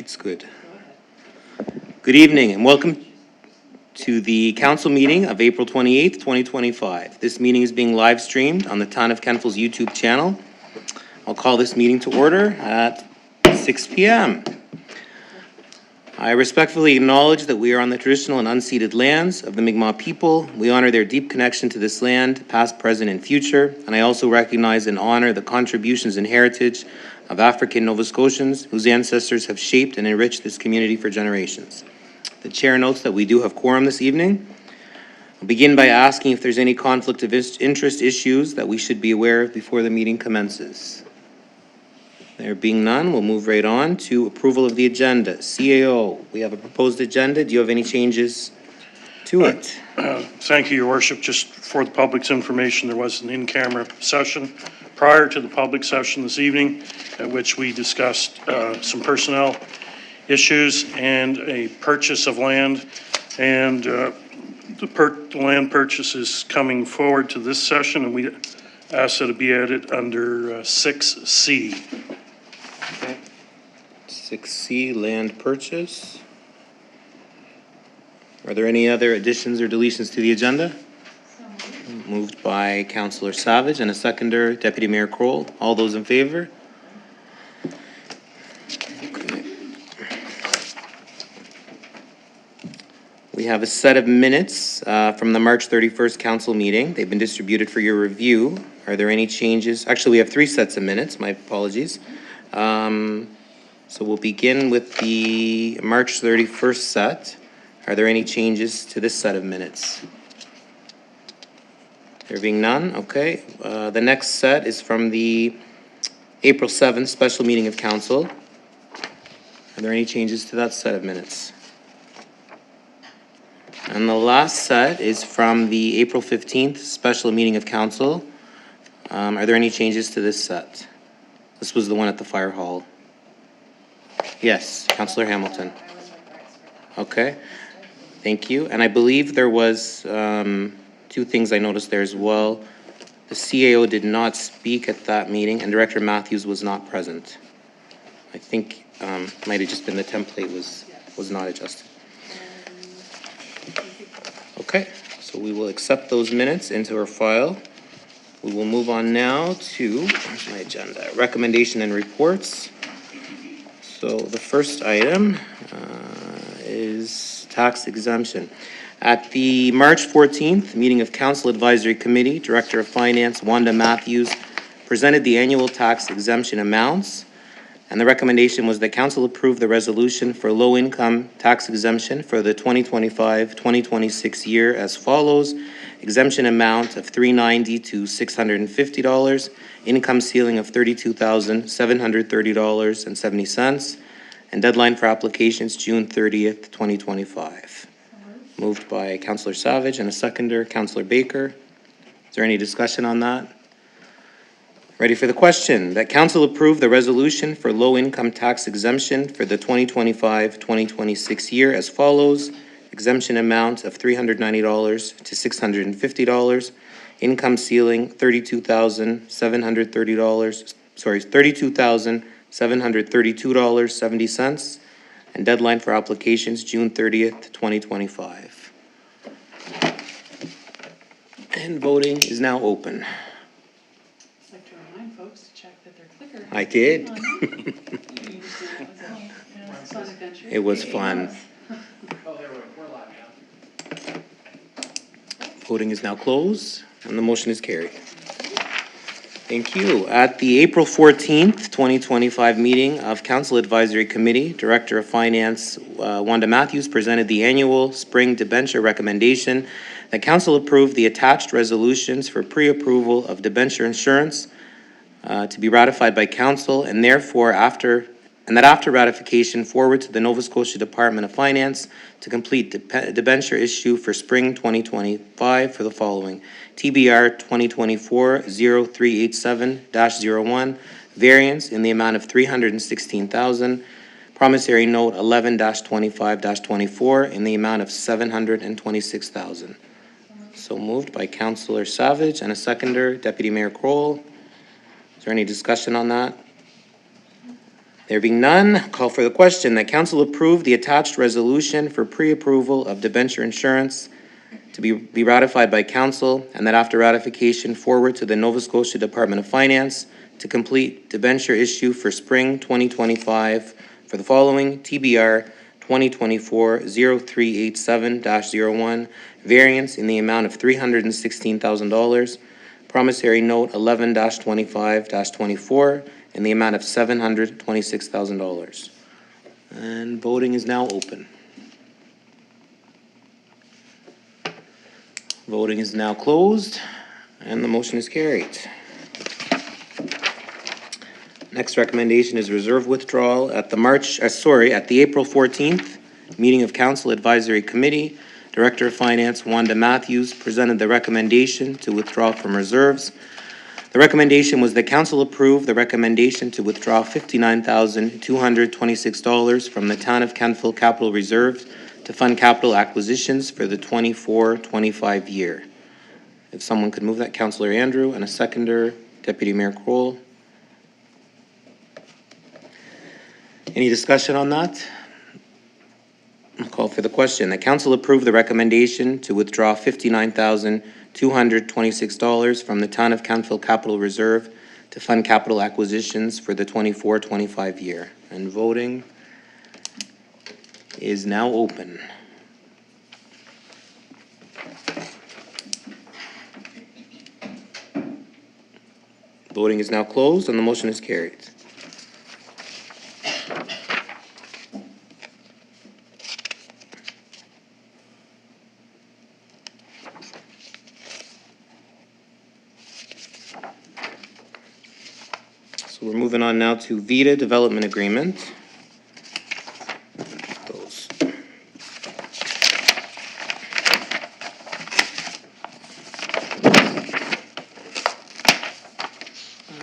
It's good. Good evening and welcome to the council meeting of April 28th, 2025. This meeting is being live streamed on the Town of Kentville's YouTube channel. I'll call this meeting to order at 6 p.m. I respectfully acknowledge that we are on the traditional and unceded lands of the Mi'kmaq people. We honor their deep connection to this land, past, present, and future, and I also recognize and honor the contributions and heritage of African Nova Scotians whose ancestors have shaped and enriched this community for generations. The chair notes that we do have quorum this evening. I'll begin by asking if there's any conflict of interest issues that we should be aware of before the meeting commences. There being none, we'll move right on to approval of the agenda. CAO, we have a proposed agenda. Do you have any changes to it? Thank you, Your Worship. Just for the public's information, there was an in-camera session prior to the public session this evening at which we discussed some personnel issues and a purchase of land. And the land purchase is coming forward to this session, and we ask that it be added under 6C. Okay. 6C, land purchase. Are there any other additions or deletions to the agenda? Moved by Councillor Savage and a seconder, Deputy Mayor Kroll. All those in favor? Okay. We have a set of minutes from the March 31st council meeting. They've been distributed for your review. Are there any changes? Actually, we have 3 sets of minutes. My apologies. So we'll begin with the March 31st set. Are there any changes to this set of minutes? There being none, okay. The next set is from the April 7th special meeting of council. Are there any changes to that set of minutes? And the last set is from the April 15th special meeting of council. Are there any changes to this set? This was the one at the fire hall. Yes, Councillor Hamilton. Okay, thank you. And I believe there was 2 things I noticed there as well. The CAO did not speak at that meeting, and Director Matthews was not present. I think might have just been the template was not adjusted. Okay, so we will accept those minutes into our file. We will move on now to, where's my agenda? Recommendation and reports. So the first item is tax exemption. At the March 14th meeting of Council Advisory Committee, Director of Finance Wanda Matthews presented the annual tax exemption amounts, and the recommendation was that Council approve the resolution for low-income tax exemption for the 2025-2026 year as follows. Exemption amount of $390 to $650, income ceiling of $32,730.70, and deadline for applications June 30th, 2025. Moved by Councillor Savage and a seconder, Councillor Baker. Is there any discussion on that? Ready for the question. That Council approve the resolution for low-income tax exemption for the 2025-2026 year as follows. Exemption amount of $390 to $650. Income ceiling $32,732.70. And deadline for applications June 30th, 2025. And voting is now open. I'd like to remind folks to check that their clicker. I did. It was fun. Voting is now closed, and the motion is carried. Thank you. At the April 14th, 2025 meeting of Council Advisory Committee, Director of Finance Wanda Matthews presented the annual spring debenture recommendation that Council approve the attached resolutions for pre-approval of debenture insurance to be ratified by Council, and therefore after ratification forward to the Nova Scotia Department of Finance to complete debenture issue for spring 2025 for the following. TBR 2024-0387-01, variance in the amount of $316,000, promissory note 11-25-24 in the amount of $726,000. So moved by Councillor Savage and a seconder, Deputy Mayor Kroll. Is there any discussion on that? There being none, call for the question that council approve the attached resolution for pre-approval of debenture insurance to be ratified by council, and that after ratification, forward to the Nova Scotia Department of Finance to complete debenture issue for spring 2025 for the following: TBR 2024-0387-01, variance in the amount of $316,000, promissory note 11-25-24, in the amount of $726,000. And voting is now open. Voting is now closed, and the motion is carried. Next recommendation is reserve withdrawal at the April 14th meeting of Council Advisory Committee. Director of Finance Wanda Matthews presented the recommendation to withdraw from reserves. The recommendation was that council approve the recommendation to withdraw $59,226 from the Town of Kentville Capital Reserve to fund capital acquisitions for the 24-25 year. If someone could move that, Councillor Andrew, and a seconder, Deputy Mayor Kroll. Any discussion on that? I'll call for the question that council approve the recommendation to withdraw $59,226 from the Town of Kentville Capital Reserve to fund capital acquisitions for the 24-25 year. And voting is now open. Voting is now closed, and the motion is carried. So we're moving on now to Vita Development Agreement. Those.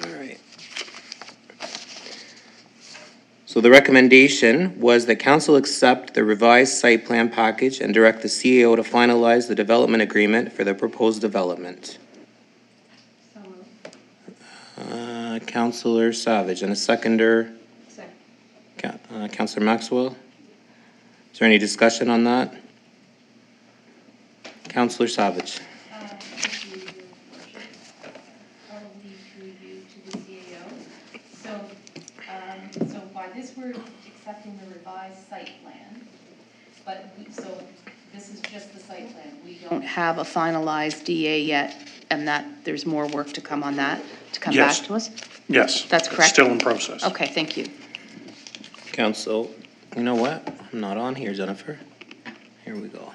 All right. So the recommendation was that council accept the revised site plan package and direct the CAO to finalize the development agreement for the proposed development. So moved. Councillor Savage, and a seconder, Second. Councillor Maxwell. Is there any discussion on that? Councillor Savage. Probably through you to the CAO. So by this, we're accepting the revised site plan, but, so this is just the site plan. We don't have a finalized DA yet, and that there's more work to come on that, to come back Yes. to us? Yes. That's it's correct? Still in process. Okay, thank you. Council, you know what? I'm not on here, Jennifer. Here we go.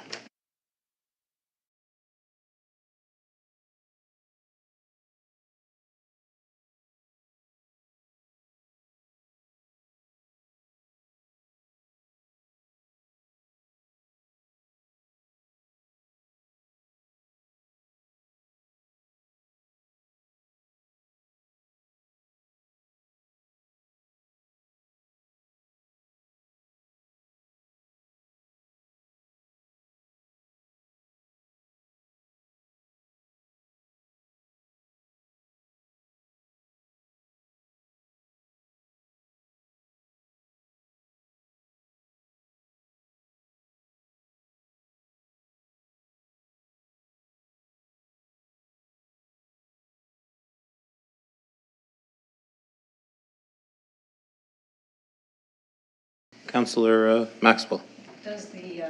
Councillor Maxwell. Does the,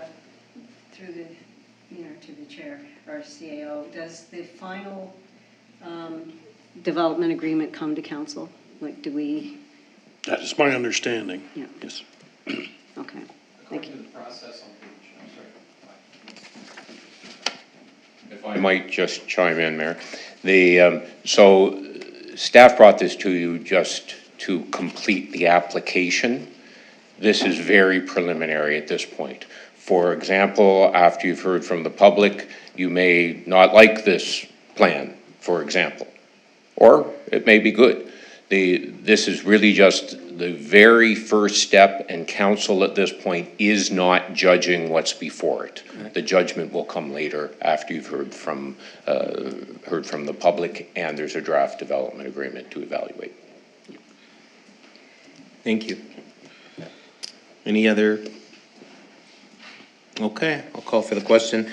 through the, to the chair, or CAO, does the final development agreement come to council? Like, do we, That is my understanding. Yeah. Yes. okay, thank you. If I might just chime in, Mayor. So staff brought this to you just to complete the application. This is very preliminary at this point. For example, after you've heard from the public, you may not like this plan, for example, or it may be good. This is really just the very first step, and council at this point is not judging what's before it. The judgment will come later after you've heard from the public, and there's a draft development agreement to evaluate. Thank you. Any other? Okay, I'll call for the question.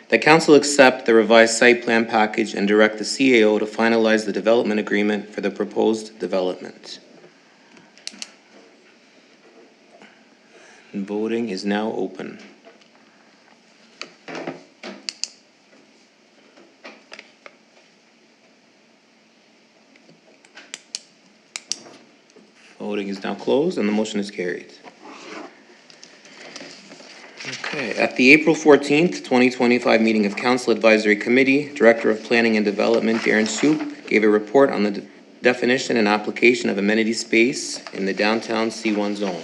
That council accept the revised site plan package and direct the CAO to finalize the development agreement for the proposed development. And voting is now open. Voting is now closed and the motion is carried. Okay, at the April 14th, 2025 meeting of Council Advisory Committee, Director of Planning and Development Darren Shoup gave a report on the definition and application of amenity space in the downtown C1 zone.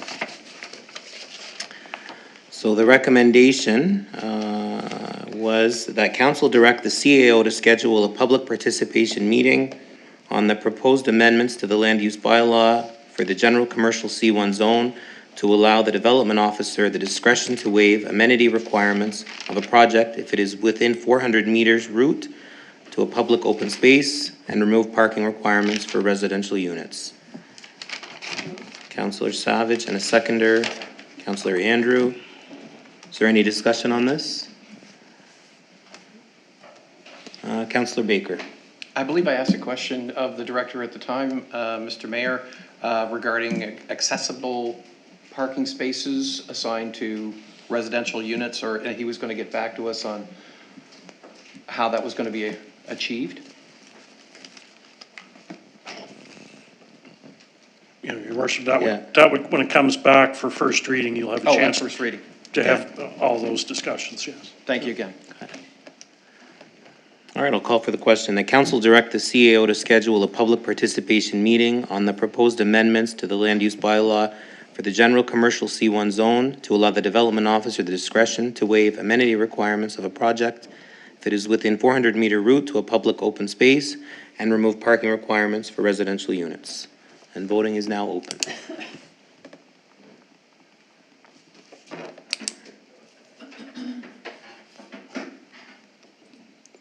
So the recommendation was that Council direct the CAO to schedule a public participation meeting on the proposed amendments to the land use bylaw for the general commercial C1 zone to allow the development officer the discretion to waive amenity requirements of a project if it is within 400 meters route to a public open space and remove parking requirements for residential units. Councillor Savage and a seconder, Councillor Andrew. Is there any discussion on this? Councillor Baker. I believe I asked a question of the director at the time, Mr. Mayor, regarding accessible parking spaces assigned to residential units, or he was going to get back to us on how that was going to be achieved. Yeah, Your Worship, Yeah. that would, when it comes back for first reading, you'll have a Oh, at chance first reading. to have all those discussions, yes. Thank you again. All right, I'll call for the question. The council direct the CAO to schedule a public participation meeting on the proposed amendments to the land use bylaw for the general commercial C1 zone to allow the development officer the discretion to waive amenity requirements of a project if it is within 400-meter route to a public open space and remove parking requirements for residential units. And voting is now open.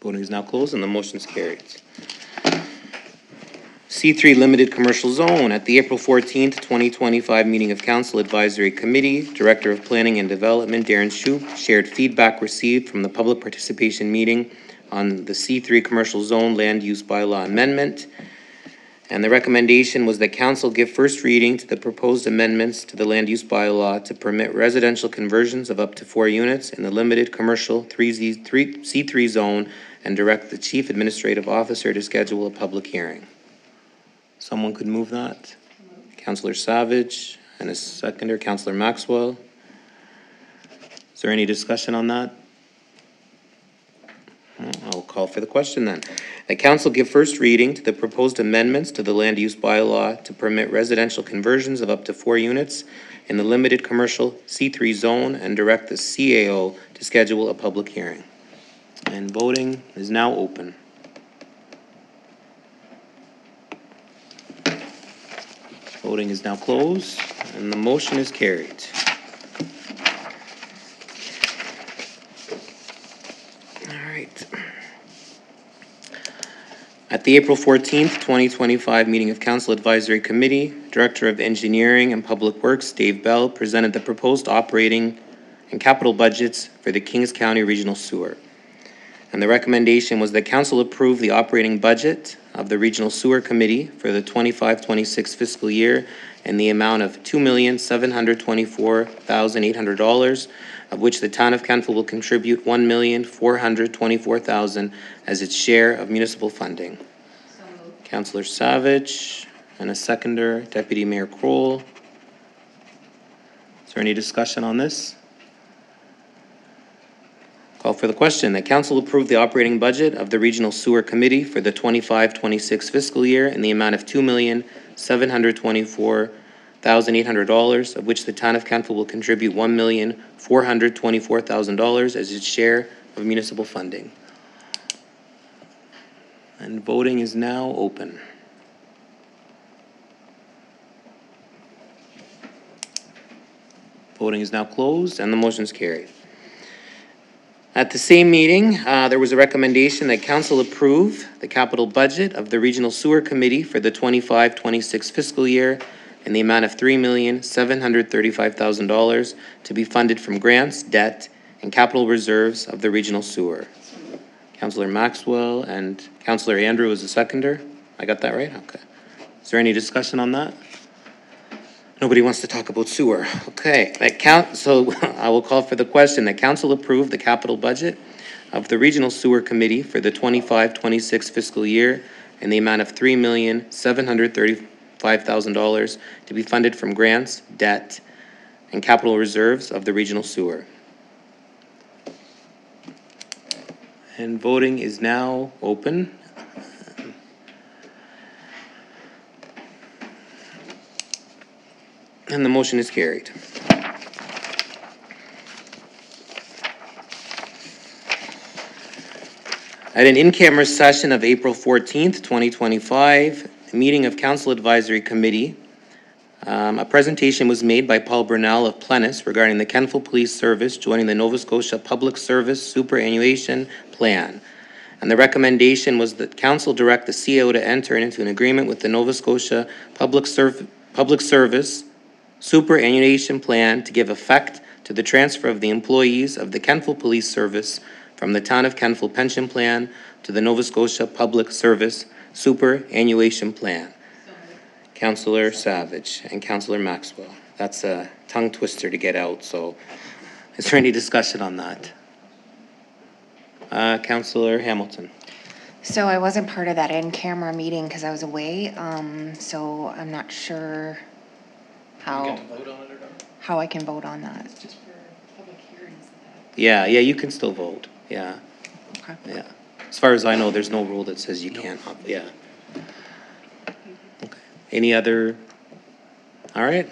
Voting is now closed and the motion is carried. C3 Limited Commercial Zone. At the April 14th, 2025 meeting of Council Advisory Committee, Director of Planning and Development Darren Shoup shared feedback received from the public participation meeting on the C3 Commercial Zone Land Use Bylaw Amendment. And the recommendation was that Council give first reading to the proposed amendments to the land use bylaw to permit residential conversions of up to 4 units in the limited commercial C3 zone and direct the Chief Administrative Officer to schedule a public hearing. Someone could move that? Councillor Savage and a seconder, Councillor Maxwell. Is there any discussion on that? I'll call for the question then. The council give first reading to the proposed amendments to the land use bylaw to permit residential conversions of up to 4 units in the limited commercial C3 zone and direct the CAO to schedule a public hearing. And voting is now open. Voting is now closed and the motion is carried. At the April 14th, 2025 meeting of Council Advisory Committee, Director of Engineering and Public Works, Dave Bell, presented the proposed operating and capital budgets for the Kings County Regional Sewer. And the recommendation was that Council approve the operating budget of the Regional Sewer Committee for the 25-26 fiscal year in the amount of $2,724,800, of which the town of Kentville will contribute $1,424,000 as its share of municipal funding. So moved. Councillor Savage and a seconder, Deputy Mayor Kroll. Is there any discussion on this? Call for the question. That council approve the operating budget of the Regional Sewer Committee for the 25-26 fiscal year in the amount of $2,724,800, of which the town of Kentville will contribute $1,424,000 as its share of municipal funding. And voting is now open. Voting is now closed and the motion is carried. At the same meeting, there was a recommendation that council approve the capital budget of the Regional Sewer Committee for the 25-26 fiscal year in the amount of $3,735,000 to be funded from grants, debt, and capital reserves of the regional sewer. Councillor Maxwell and Councillor Andrew is the seconder. I got that right? Okay. Is there any discussion on that? Nobody wants to talk about sewer. Okay, so I will call for the question that council approve the capital budget of the Regional Sewer Committee for the 25-26 fiscal year in the amount of $3,735,000 to be funded from grants, debt, and capital reserves of the regional sewer. And voting is now open. And the motion is carried. At an in-camera session of April 14th, 2025, a meeting of Council Advisory Committee, a presentation was made by Paul Burnell of Plenus regarding the Kentville Police Service joining the Nova Scotia Public Service Superannuation Plan. And the recommendation was that Council direct the CEO to enter into an agreement with the Nova Scotia Public Service Superannuation Plan to give effect to the transfer of the employees of the Kentville Police Service from the Town of Kentville Pension Plan to the Nova Scotia Public Service Superannuation Plan. Councillor Savage and Councillor Maxwell. That's a tongue twister to get out, so is there any discussion on that? Councillor Hamilton. So I wasn't part of that in-camera meeting because I was away, so I'm not sure You get how, to vote on it or not? how I can vote on that. It's just for public hearings that Yeah, you can still vote, yeah. Okay. Yeah. As far as I know, there's no rule that says you can't, yeah. Okay. Any other? All right.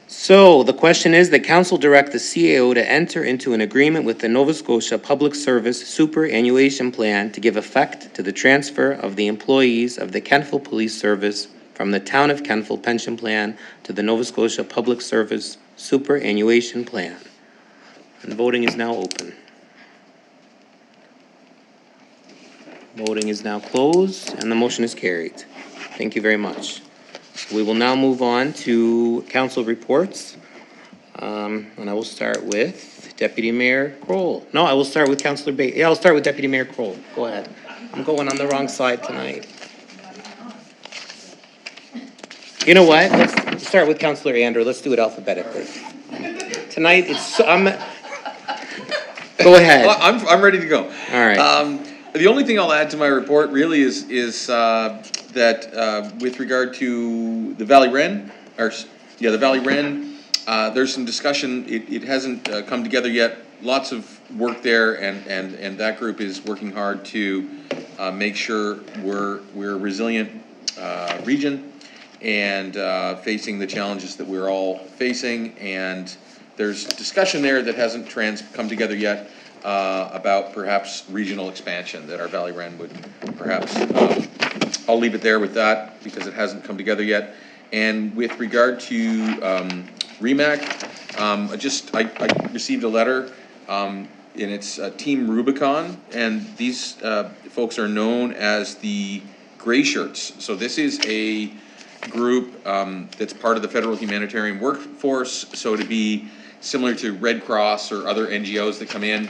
So the question is that council direct the CAO to enter into an agreement with the Nova Scotia Public Service Superannuation Plan to give effect to the transfer of the employees of the Kentville Police Service from the Town of Kentville Pension Plan to the Nova Scotia Public Service Superannuation Plan. And voting is now open. Voting is now closed, and the motion is carried. Thank you very much. We will now move on to council reports. And I will start with Deputy Mayor Kroll. No, I will start with Councillor Baker. Yeah, I'll start with Deputy Mayor Kroll. Go ahead. I'm going on the wrong side tonight. You know what? Let's start with Councillor Andrew. Let's do it alphabetically. Tonight, it's, go ahead. Well, I'm ready to go. All right. The only thing I'll add to my report really is that with regard to the Valley Wren, the Valley Wren, there's some discussion. It hasn't come together yet. Lots of work there, and that group is working hard to make sure we're a resilient region and facing the challenges that we're all facing. And there's discussion there that hasn't come together yet. About perhaps regional expansion that our Valley Wren would perhaps, I'll leave it there with that because it hasn't come together yet. And with regard to REMAC, I received a letter and it's Team Rubicon, and these folks are known as the Gray Shirts. So this is a group that's part of the federal humanitarian workforce, so to be similar to Red Cross or other NGOs that come in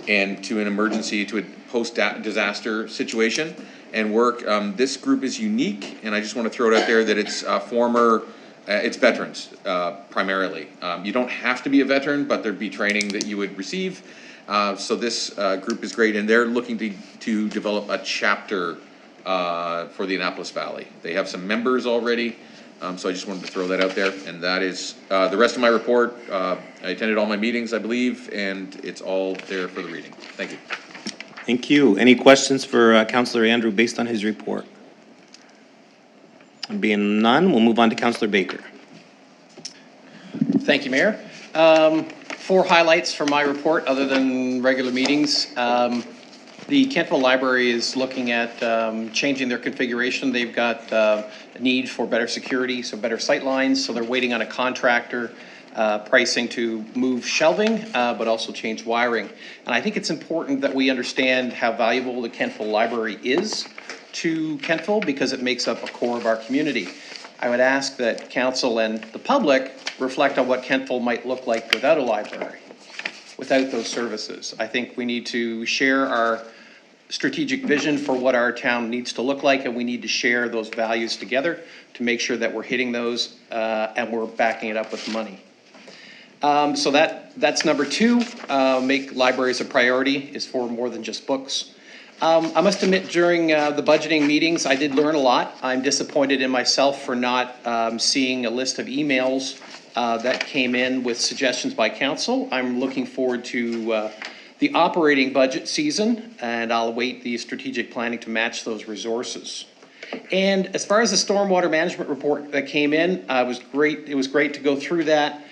and to an emergency, to a post-disaster situation and work. This group is unique, and I just want to throw it out there that it's it's veterans primarily. You don't have to be a veteran, but there'd be training that you would receive. So this group is great, and they're looking to develop a chapter for the Annapolis Valley. They have some members already. So I just wanted to throw that out there, and that is the rest of my report. I attended all my meetings, I believe, and it's all there for the reading. Thank you. Thank you. Any questions for Councillor Andrew based on his report? Being none, we'll move on to Councillor Baker. Thank you, Mayor. 4 highlights from my report other than regular meetings. The Kentville Library is looking at changing their configuration. They've got a need for better security, so better sight lines, so they're waiting on a contractor pricing to move shelving, but also change wiring. And I think it's important that we understand how valuable the Kentville Library is to Kentville because it makes up a core of our community. I would ask that council and the public reflect on what Kentville might look like without a library, without those services. I think we need to share our strategic vision for what our town needs to look like, and we need to share those values together to make sure that we're hitting those and we're backing it up with money. So that's number two. Make libraries a priority is for more than just books. I must admit, during the budgeting meetings, I did learn a lot. I'm disappointed in myself for not seeing a list of emails that came in with suggestions by council. I'm looking forward to the operating budget season, and I'll await the strategic planning to match those resources. And as far as the stormwater management report that came in, it was great to go through that.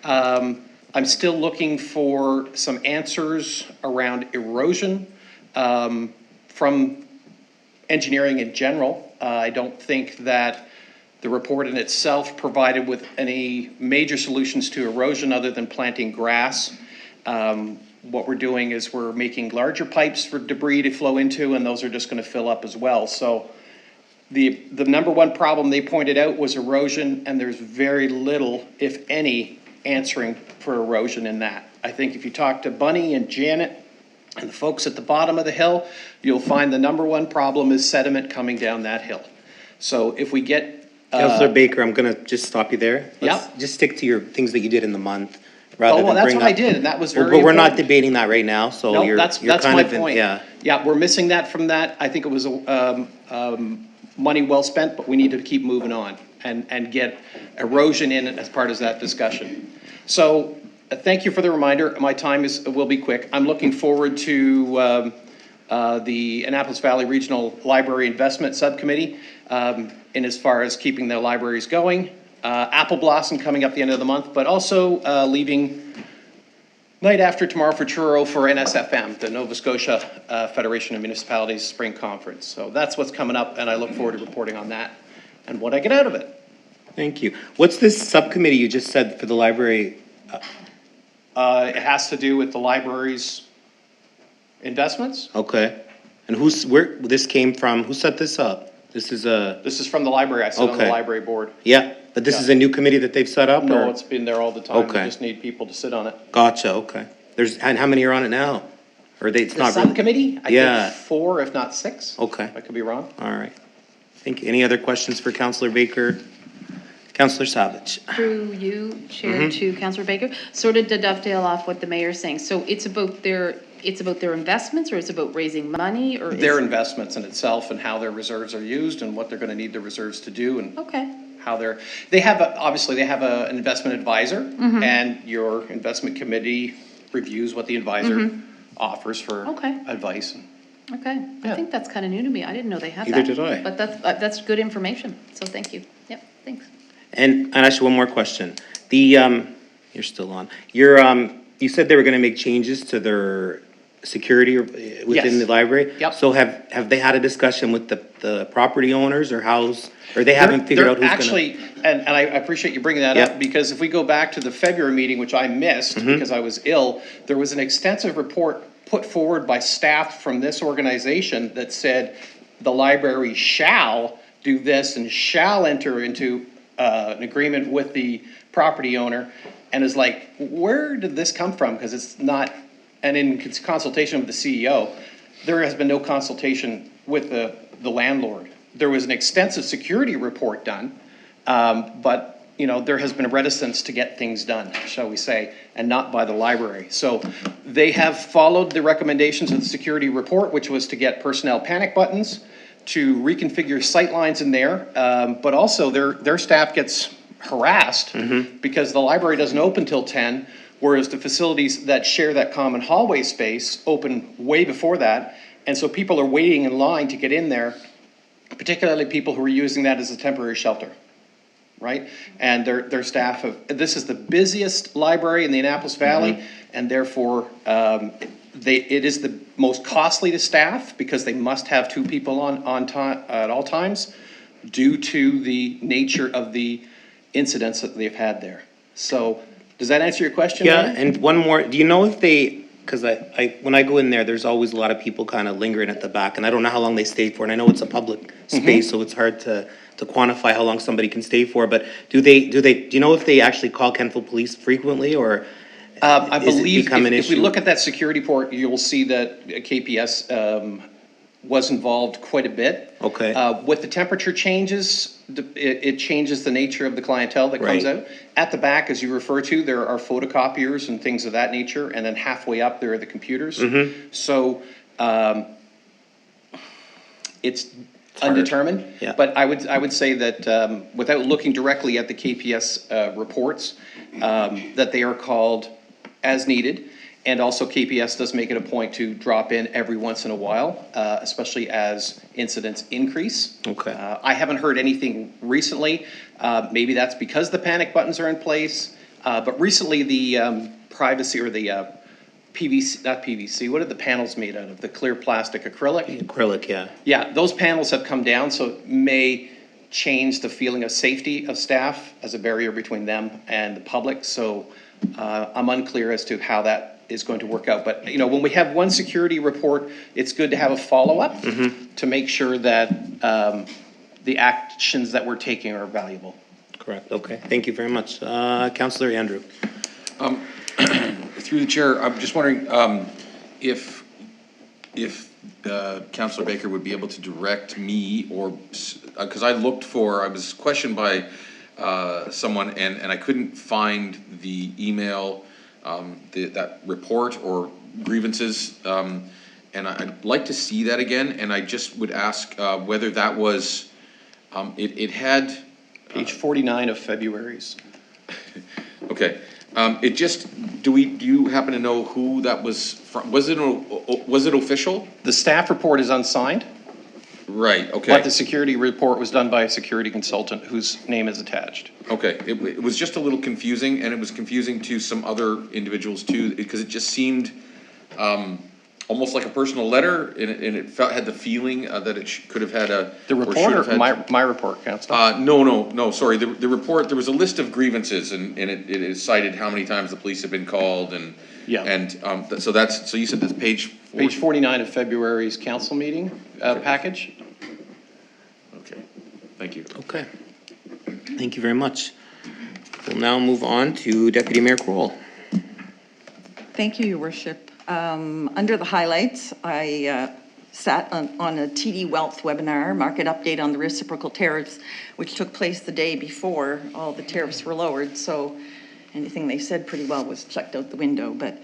I'm still looking for some answers around erosion from engineering in general. I don't think that the report in itself provided with any major solutions to erosion other than planting grass. What we're doing is we're making larger pipes for debris to flow into, and those are just going to fill up as well. So the number one problem they pointed out was erosion, and there's very little, if any, answering for erosion in that. I think if you talk to Bunny and Janet and the folks at the bottom of the hill, you'll find the number one problem is sediment coming down that hill. So if we get Councillor Baker, I'm gonna just stop you there. Yeah. Just stick to your things that you did in the month, rather well, than that's bring what up. I did, and that was very But we're not important. debating that right now, so No, you're that's kind my of in- point. yeah. Yeah, we're missing that from that. I think it was money well spent, but we need to keep moving on and get erosion in as part of that discussion. So thank you for the reminder. My time will be quick. I'm looking forward to the Annapolis Valley Regional Library Investment Subcommittee in as far as keeping the libraries going. Apple Blossom coming up the end of the month, but also leaving night after tomorrow for Truro for NSFM, the Nova Scotia Federation of Municipalities Spring Conference. So that's what's coming up, and I look forward to reporting on that and what I get out of it. Thank you. What's this subcommittee you just said for the library? It has to do with the library's investments. Okay. And where this came from? Who set this up? This is from the library. I sit on the Okay. library board. yeah, but this Yeah. is a new committee that they've set up? No, or- it's been there all the time. Okay. We just need people to sit on it. Gotcha, okay. And how many are on it now? Or it's The not really? subcommittee, I Yeah. think 4, if not 6. Okay. I could be wrong. All right. Thank you. Any other questions for Councillor Baker? Councillor Savage? Through you, Chair, to Councillor Baker, sort of to dovetail off what the mayor's saying. So it's about their investments, or it's about raising money, or? Their investments in itself and how their reserves are used and what they're gonna need the reserves to do and Okay, how obviously they have an investment advisor, and your investment committee reviews what the advisor offers for Okay. advice. okay. I Yeah. think that's kind of new to me. I didn't know they had that. Neither did I. But that's good information, so thank you. Yep, thanks. And actually, one more question. You're still on. You said they were gonna make changes to their security within Yes. the library? Yep. So have they had a discussion with the property owners or or they haven't figured out who's gonna? Actually, and I appreciate you bringing that Yep. up, because if we go back to the February meeting, which I missed because I was ill, there was an extensive report put forward by staff from this organization that said the library shall do this and shall enter into an agreement with the property owner, and is like, where did this come from? Because it's not, and in consultation with the CEO, there has been no consultation with the landlord. There was an extensive security report done, but there has been a reticence to get things done, shall we say, and not by the library. So they have followed the recommendations of the security report, which was to get personnel panic buttons, to reconfigure sight lines in there, but also their staff gets harassed because the library doesn't open till 10, whereas the facilities that share that common hallway space open way before that. And so people are waiting in line to get in there, particularly people who are using that as a temporary shelter, right? And their staff this is the busiest library in the Annapolis Valley, and therefore it is the most costly to staff because they must have 2 people on time at all times due to the nature of the incidents that they've had there. So does that answer your question? Yeah, Ryan? and one more, do you know if because when I go in there, there's always a lot of people kind of lingering at the back, and I don't know how long they stay for, and I know it's a public space, so it's hard to quantify how long somebody can stay for, but do you know if they actually call Kentville Police frequently, or I is it believe become an if we issue? look at that security report, you'll see that KPS was involved quite a bit. Okay. With the temperature changes, it changes the nature of the clientele that comes Right. out. At the back, as you refer to, there are photocopiers and things of that nature, and then halfway up there are the computers. So it's hard. undetermined. Yeah. But I would say that without looking directly at the KPS reports, that they are called as needed. And also KPS does make it a point to drop in every once in a while, especially as incidents increase. Okay. I haven't heard anything recently. Maybe that's because the panic buttons are in place. But recently the privacy or the PVC, not PVC, what are the panels made out of? The clear plastic acrylic? Acrylic, yeah. Yeah, those panels have come down, so it may change the feeling of safety of staff as a barrier between them and the public. So I'm unclear as to how that is going to work out. But, you know, when we have one security report, it's good to have a follow-up to make sure that the actions that we're taking are valuable. Correct, okay. Thank you very much. Councillor Andrew. Through the chair, I'm just wondering if Councillor Baker would be able to direct me, or, because I was questioned by someone and I couldn't find the email, that report or grievances, and I'd like to see that again, and I just would ask whether that was, it had... Page 49 of February's. Okay. It just, do you happen to know who that was from? Was it official? The staff report is unsigned, Right, okay. but the security report was done by a security consultant whose name is attached. Okay, it was just a little confusing, and it was confusing to some other individuals too, because it just seemed almost like a personal letter, and it had the feeling that it could have had a... The or should report have or had- my report, Councillor? No, sorry, the report, there was a list of grievances, and it cited how many times the police have been called, and... Yeah. And, so you said that's page... Page 49 of February's council meeting package. Okay, thank you. Okay. Thank you very much. We'll now move on to Deputy Mayor Kroll. Thank you, Your Worship. Under the highlights, I sat on a TD Wealth webinar, market update on the reciprocal tariffs, which took place the day before all the tariffs were lowered. So anything they said pretty well was checked out the window. But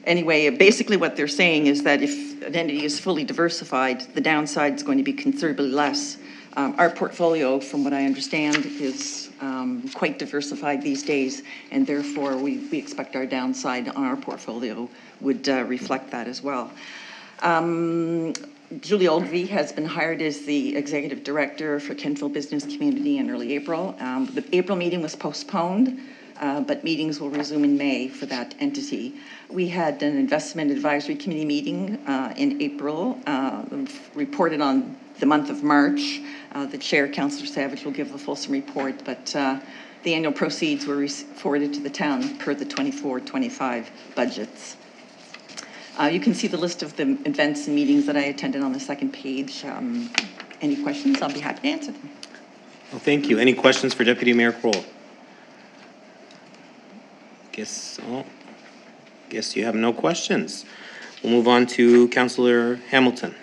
anyway, basically what they're saying is that if an entity is fully diversified, the downside is going to be considerably less. Our portfolio, from what I understand, is quite diversified these days, and therefore we expect our downside on our portfolio would reflect that as well. Julie Ogilvie has been hired as the Executive Director for Kentville Business Community in early April. The April meeting was postponed, but meetings will resume in May for that entity. We had an Investment Advisory Committee meeting in April, reported on the month of March. The Chair, Councillor Savage, will give a fulsome report, but the annual proceeds were forwarded to the town per the 24-25 budgets. You can see the list of the events and meetings that I attended on the second page. Any questions? I'll be happy to answer them. Well, thank you. Any questions for Deputy Mayor Kroll? Guess you have no questions. We'll move on to Councillor Hamilton.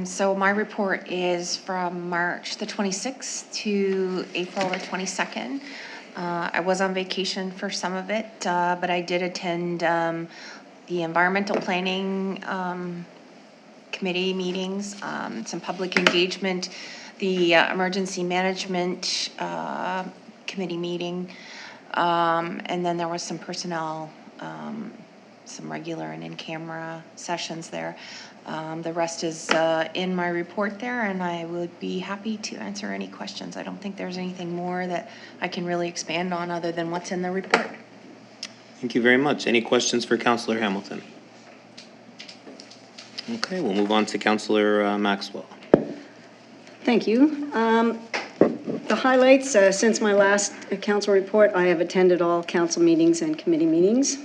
So my report is from March the 26th to April the 22nd. I was on vacation for some of it, but I did attend the environmental planning committee meetings, some public engagement, the emergency management committee meeting, and then there was some personnel, some regular and in-camera sessions there. The rest is in my report there, and I would be happy to answer any questions. I don't think there's anything more that I can really expand on other than what's in the report. Thank you very much. Any questions for Councillor Hamilton? Okay, we'll move on to Councillor Maxwell. Thank you. the highlights, since my last council report, I have attended all council meetings and committee meetings.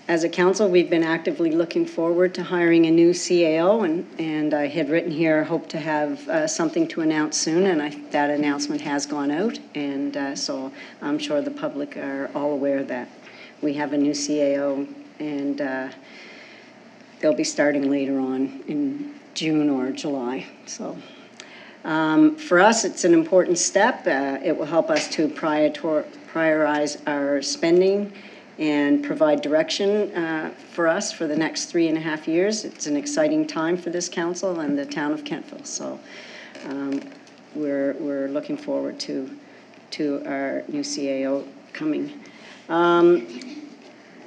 As a council, we've been actively looking forward to hiring a new CAO, and I had written here, hope to have something to announce soon, and that announcement has gone out, and so I'm sure the public are all aware that we have a new CAO, and they'll be starting later on in June or July. So for us, it's an important step. It will help us to prioritize our spending and provide direction for us for the next 3.5 years. It's an exciting time for this council and the town of Kentville. So we're looking forward to our new CAO coming.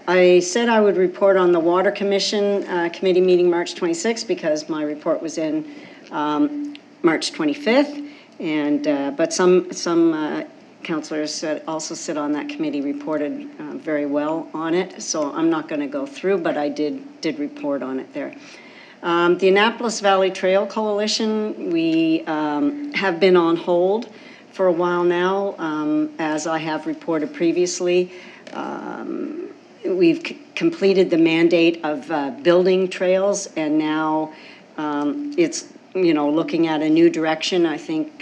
I said I would report on the Water Commission committee meeting March 26th because my report was in March 25th, and but some councillors also sit on that committee reported very well on it, so I'm not going to go through, but I did report on it there. The Annapolis Valley Trail Coalition, we have been on hold for a while now, as I have reported previously. We've completed the mandate of building trails, and now it's looking at a new direction. I think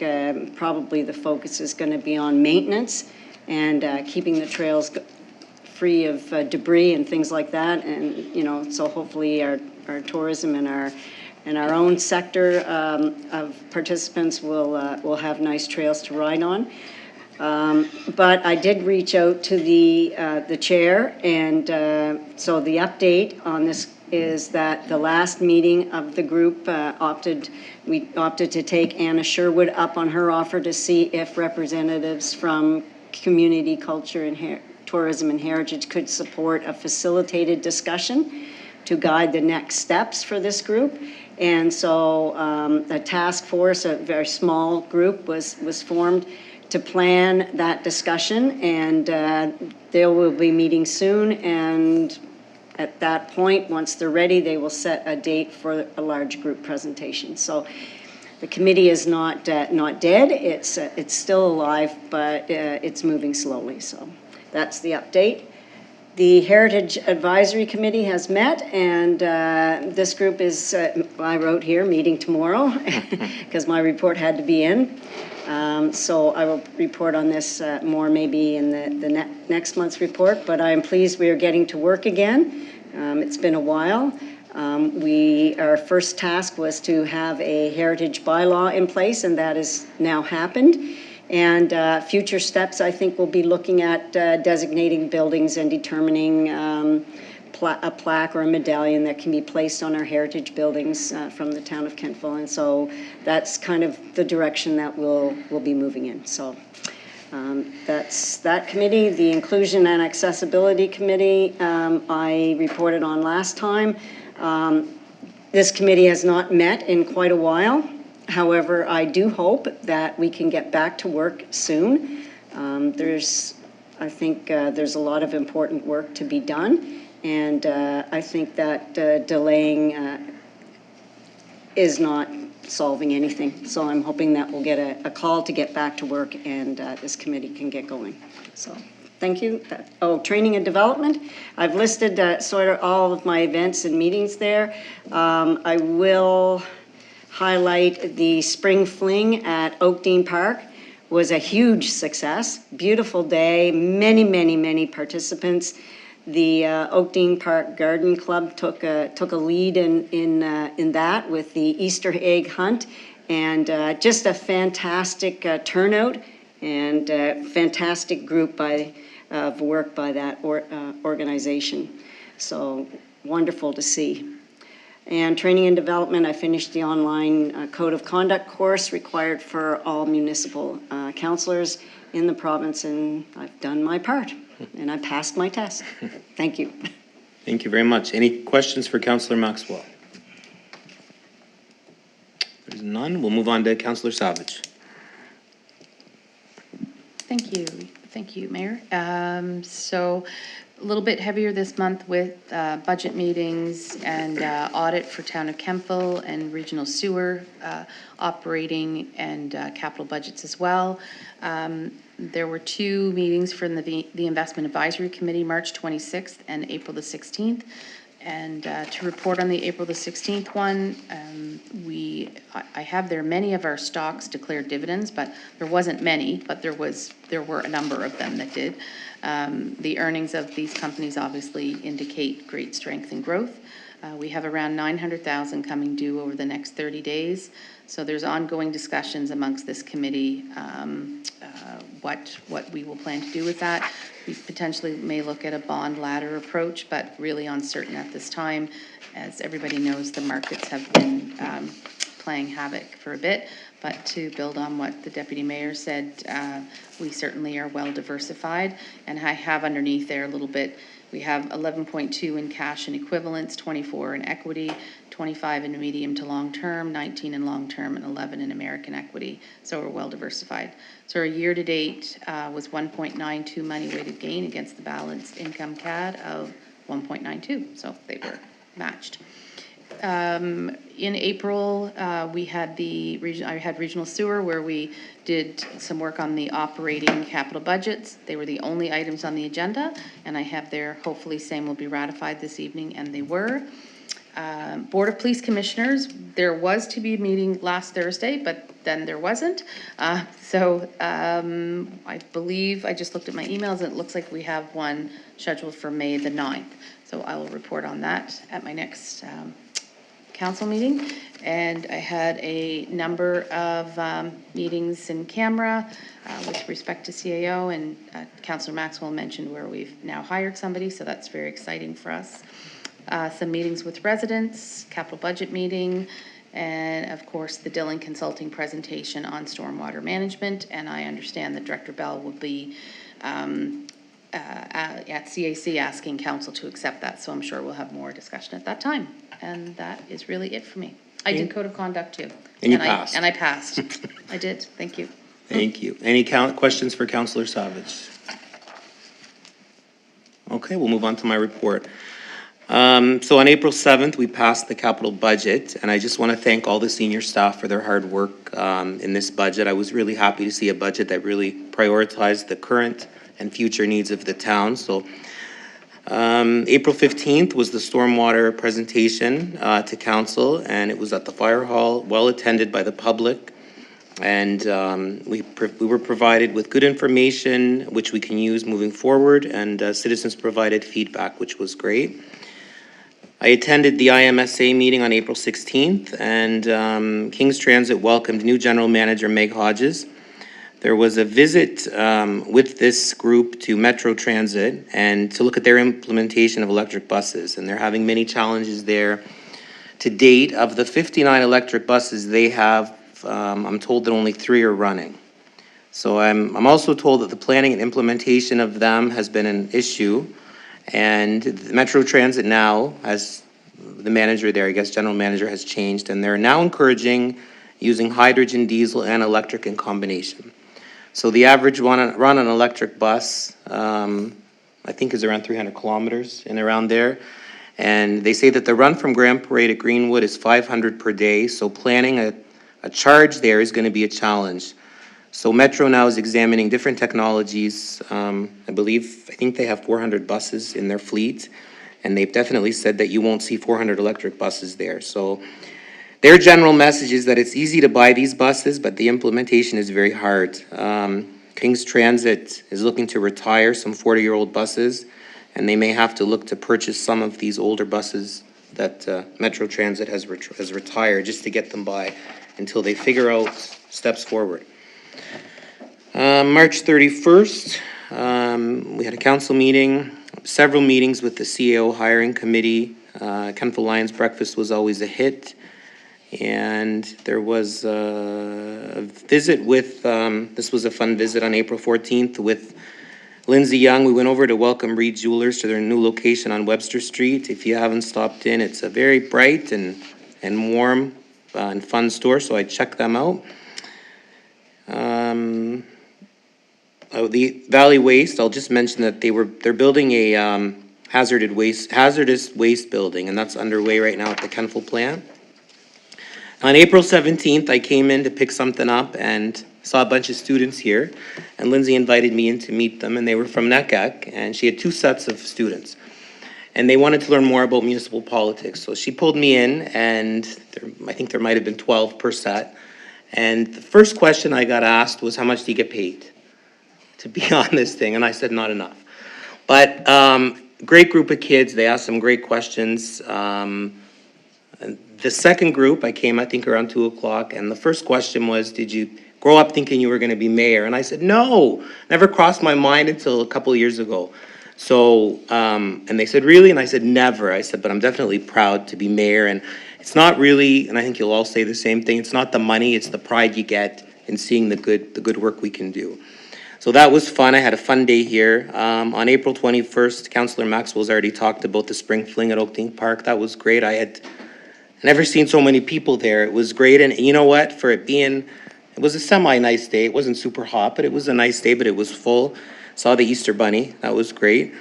probably the focus is going to be on maintenance and keeping the trails free of debris and things like that. And so hopefully our tourism and our own sector of participants will have nice trails to ride on. But I did reach out to the chair, and so the update on this is that the last meeting of the group we opted to take Anna Sherwood up on her offer to see if representatives from community, culture, and tourism and heritage could support a facilitated discussion to guide the next steps for this group. And so a task force, a very small group, was formed to plan that discussion, and they will be meeting soon, and at that point, once they're ready, they will set a date for a large group presentation. So the committee is not dead. It's still alive, but it's moving slowly. So that's the update. The Heritage Advisory Committee has met, and this group is, I wrote here, meeting tomorrow, because my report had to be in. So I will report on this more maybe in the next month's report, but I am pleased we are getting to work again. It's been a while. Our first task was to have a heritage bylaw in place, and that has now happened. And future steps, I think, will be looking at designating buildings and determining a plaque or a medallion that can be placed on our heritage buildings from the town of Kentville. And so that's kind of the direction that we'll be moving in. So that's that committee. The Inclusion and Accessibility Committee I reported on last time. This committee has not met in quite a while. However, I do hope that we can get back to work soon. I think there's a lot of important work to be done, and I think that delaying is not solving anything. So I'm hoping that we'll get a call to get back to work, and this committee can get going. So thank you. Training and development. I've listed sort of all of my events and meetings there. I will highlight the Spring Fling at Oakdean Park. Was a huge success. Beautiful day, many participants. The Oakdean Park Garden Club took a lead in that with the Easter egg hunt, and just a fantastic turnout and fantastic group of work by that organization. So wonderful to see. And training and development, I finished the online code of conduct course required for all municipal councillors in the province, and I've done my part, and I passed my test. Thank you. Thank you very much. Any questions for Councillor Maxwell? There's none. We'll move on to Councillor Savage. Thank you, Mayor. So A little bit heavier this month with budget meetings and audit for Town of Kentville and regional sewer operating and capital budgets as well. There were 2 meetings from the Investment Advisory Committee, March 26th and April the 16th. And to report on the April the 16th one, I have there many of our stocks declared dividends, but there wasn't many, but there were a number of them that did. The earnings of these companies obviously indicate great strength and growth. We have around 900,000 coming due over the next 30 days. So there's ongoing discussions amongst this committee, what we will plan to do with that. We potentially may look at a bond ladder approach, but really uncertain at this time. As everybody knows, the markets have been playing havoc for a bit. But to build on what the deputy mayor said, we certainly are well diversified. And I have underneath there a little bit, we have 11.2 in cash and equivalents, 24 in equity, 25 in medium to long term, 19 in long term, and 11 in American equity. So we're well diversified. So our year to date was 1.92 money weighted gain against the balanced income CAD of 1.92. So they were matched. In April, we had I had regional sewer where we did some work on the operating capital budgets. They were the only items on the agenda, and I have there hopefully same will be ratified this evening, and they were. Board of Police Commissioners, there was to be a meeting last Thursday, but then there wasn't. I believe, I just looked at my emails, and it looks like we have one scheduled for May the 9th. So I will report on that at my next council meeting. And I had a number of meetings in camera with respect to CAO, and Councillor Maxwell mentioned where we've now hired somebody, so that's very exciting for us. Some meetings with residents, capital budget meeting, and of course the Dillon Consulting presentation on stormwater management. And I understand that Director Bell will be at CAC asking council to accept that, so I'm sure we'll have more discussion at that time. And that is really it for me. I did code of conduct too. And you passed. And I passed. I did. Thank you. Thank you. Any questions for Councillor Savage? Okay, we'll move on to my report. So on April 7th, we passed the capital budget, and I just want to thank all the senior staff for their hard work in this budget. I was really happy to see a budget that really prioritized the current and future needs of the town. So April 15th was the stormwater presentation to council, and it was at the fire hall, well attended by the public. And we were provided with good information, which we can use moving forward, and citizens provided feedback, which was great. I attended the IMSA meeting on April 16th, and King's Transit welcomed new General Manager Meg Hodges. There was a visit with this group to Metro Transit and to look at their implementation of electric buses, and they're having many challenges there. To date, of the 59 electric buses they have, I'm told that only 3 are running. So I'm also told that the planning and implementation of them has been an issue. And the Metro Transit now, as the manager there, I guess general manager, has changed, and they're now encouraging using hydrogen, diesel, and electric in combination. So the average run on an electric bus, I think, is around 300 kilometers and around there. And they say that the run from Grand Parade to Greenwood is 500 per day, so planning a charge there is going to be a challenge. So Metro now is examining different technologies. I think they have 400 buses in their fleet, and they've definitely said that you won't see 400 electric buses there. So their general message is that it's easy to buy these buses, but the implementation is very hard. King's Transit is looking to retire some 40-year-old buses, and they may have to look to purchase some of these older buses that Metro Transit has retired just to get them by until they figure out steps forward. March 31st, we had a council meeting, several meetings with the CAO hiring committee. Kentville Lions Breakfast was always a hit. And there was a visit with, this was a fun visit on April 14th with Lindsay Young. We went over to welcome Reed Jewelers to their new location on Webster Street. If you haven't stopped in, it's a very bright and warm and fun store, so I checked them out. the Valley Waste, I'll just mention that they're building a, hazardous waste building, and that's underway right now at the Kentville plant. On April 17th, I came in to pick something up and saw a bunch of students here, and Lindsay invited me in to meet them, and they were from NECAC, and she had 2 sets of students. And they wanted to learn more about municipal politics. So she pulled me in, and I think there might have been 12 per set. And the first question I got asked was, how much do you get paid to be on this thing? And I said, not enough. But great group of kids. They asked some great questions. And the second group, I came, I think, around 2 o'clock, and the first question was, did you grow up thinking you were going to be mayor? And I said, no, never crossed my mind until a couple of years ago. So, and they said, really? And I said, never. I said, but I'm definitely proud to be mayor. And it's not really, and I think you'll all say the same thing, it's not the money, it's the pride you get in seeing the good work we can do. So that was fun. I had a fun day here. On April 21st, Councillor Maxwell's already talked about the spring fling at Oakdale Park. That was great. I had never seen so many people there. It was great. And you know what? For it being, it was a semi-nice day. It wasn't super hot, but it was a nice day, but it was full. Saw the Easter Bunny. That was great.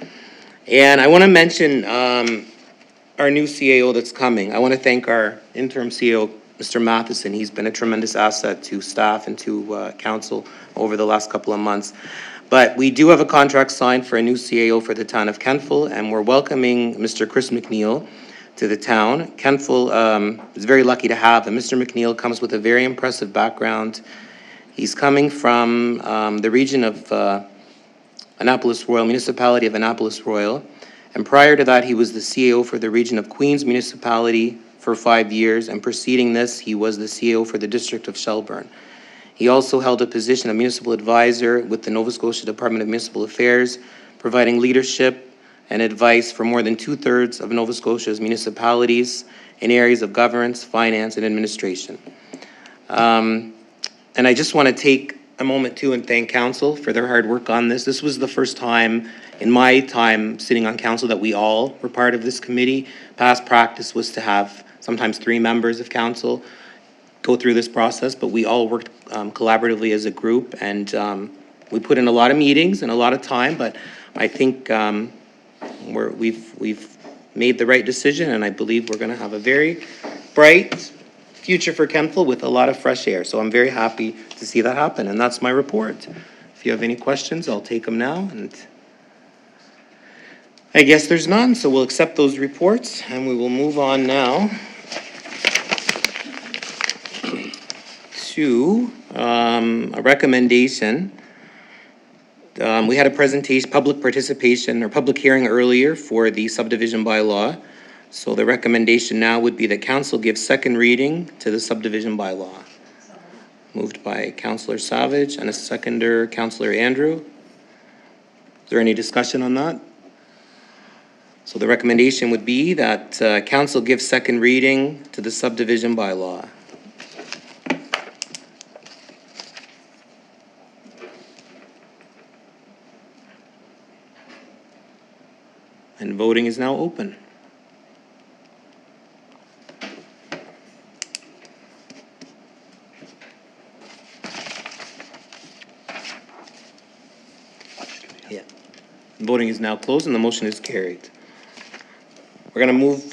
And I want to mention our new CAO that's coming. I want to thank our interim CAO, Mr. Matheson. He's been a tremendous asset to staff and to council over the last couple of months. But we do have a contract signed for a new CAO for the town of Kentville, and we're welcoming Mr. Chris McNeil to the town. Kentville is very lucky to have him. Mr. McNeil comes with a very impressive background. He's coming from the region of Annapolis Royal, municipality of Annapolis Royal. And prior to that, he was the CAO for the region of Queens Municipality for 5 years. And preceding this, he was the CAO for the district of Shelburne. He also held a position of municipal advisor with the Nova Scotia Department of Municipal Affairs, providing leadership and advice for more than 2/3 of Nova Scotia's municipalities in areas of governance, finance, and administration. And I just want to take a moment too and thank council for their hard work on this. This was the first time in my time sitting on council that we all were part of this committee. Past practice was to have sometimes 3 members of council go through this process, but we all worked collaboratively as a group, and we put in a lot of meetings and a lot of time, but I think we've made the right decision, and I believe we're going to have a very bright future for Kentville with a lot of fresh air. So I'm very happy to see that happen, and that's my report. If you have any questions, I'll take them now, and I guess there's none, so we'll accept those reports, and we will move on now to a recommendation. We had a presentation, public participation, or public hearing earlier for the subdivision bylaw. So the recommendation now would be that council give second reading to the subdivision bylaw. Moved by Councillor Savage and a seconder, Councillor Andrew. Is there any discussion on that? So the recommendation would be that council give second reading to the subdivision bylaw. And voting is now open. Yeah. Voting is now closed and the motion is carried. We're going to move,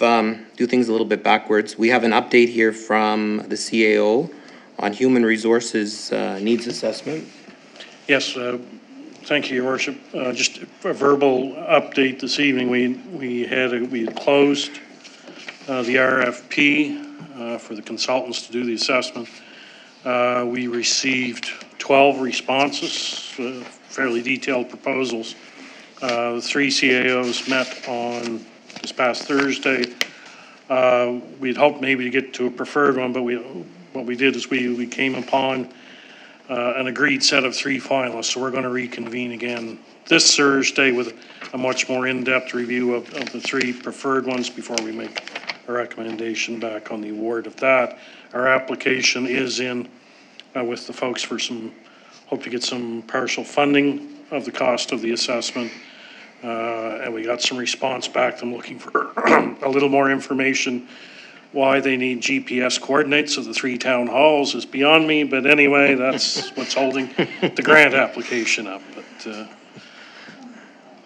do things a little bit backwards. We have an update here from the CAO on human resources needs assessment. Yes, thank you, Your Worship. Just a verbal update this evening. We had closed the RFP for the consultants to do the assessment. We received 12 responses, fairly detailed proposals. The 3 CAOs met on this past Thursday. We'd hoped maybe to get to a preferred one, but what we did is we came upon an agreed set of 3 finalists, so we're going to reconvene again this Thursday with a much more in-depth review of the 3 preferred ones before we make a recommendation back on the award of that. Our application is in with the folks for hope to get some partial funding of the cost of the assessment. And we got some response back. I'm looking for a little more information Why they need GPS coordinates of the 3 town halls is beyond me, but anyway, that's what's holding the grant application up. But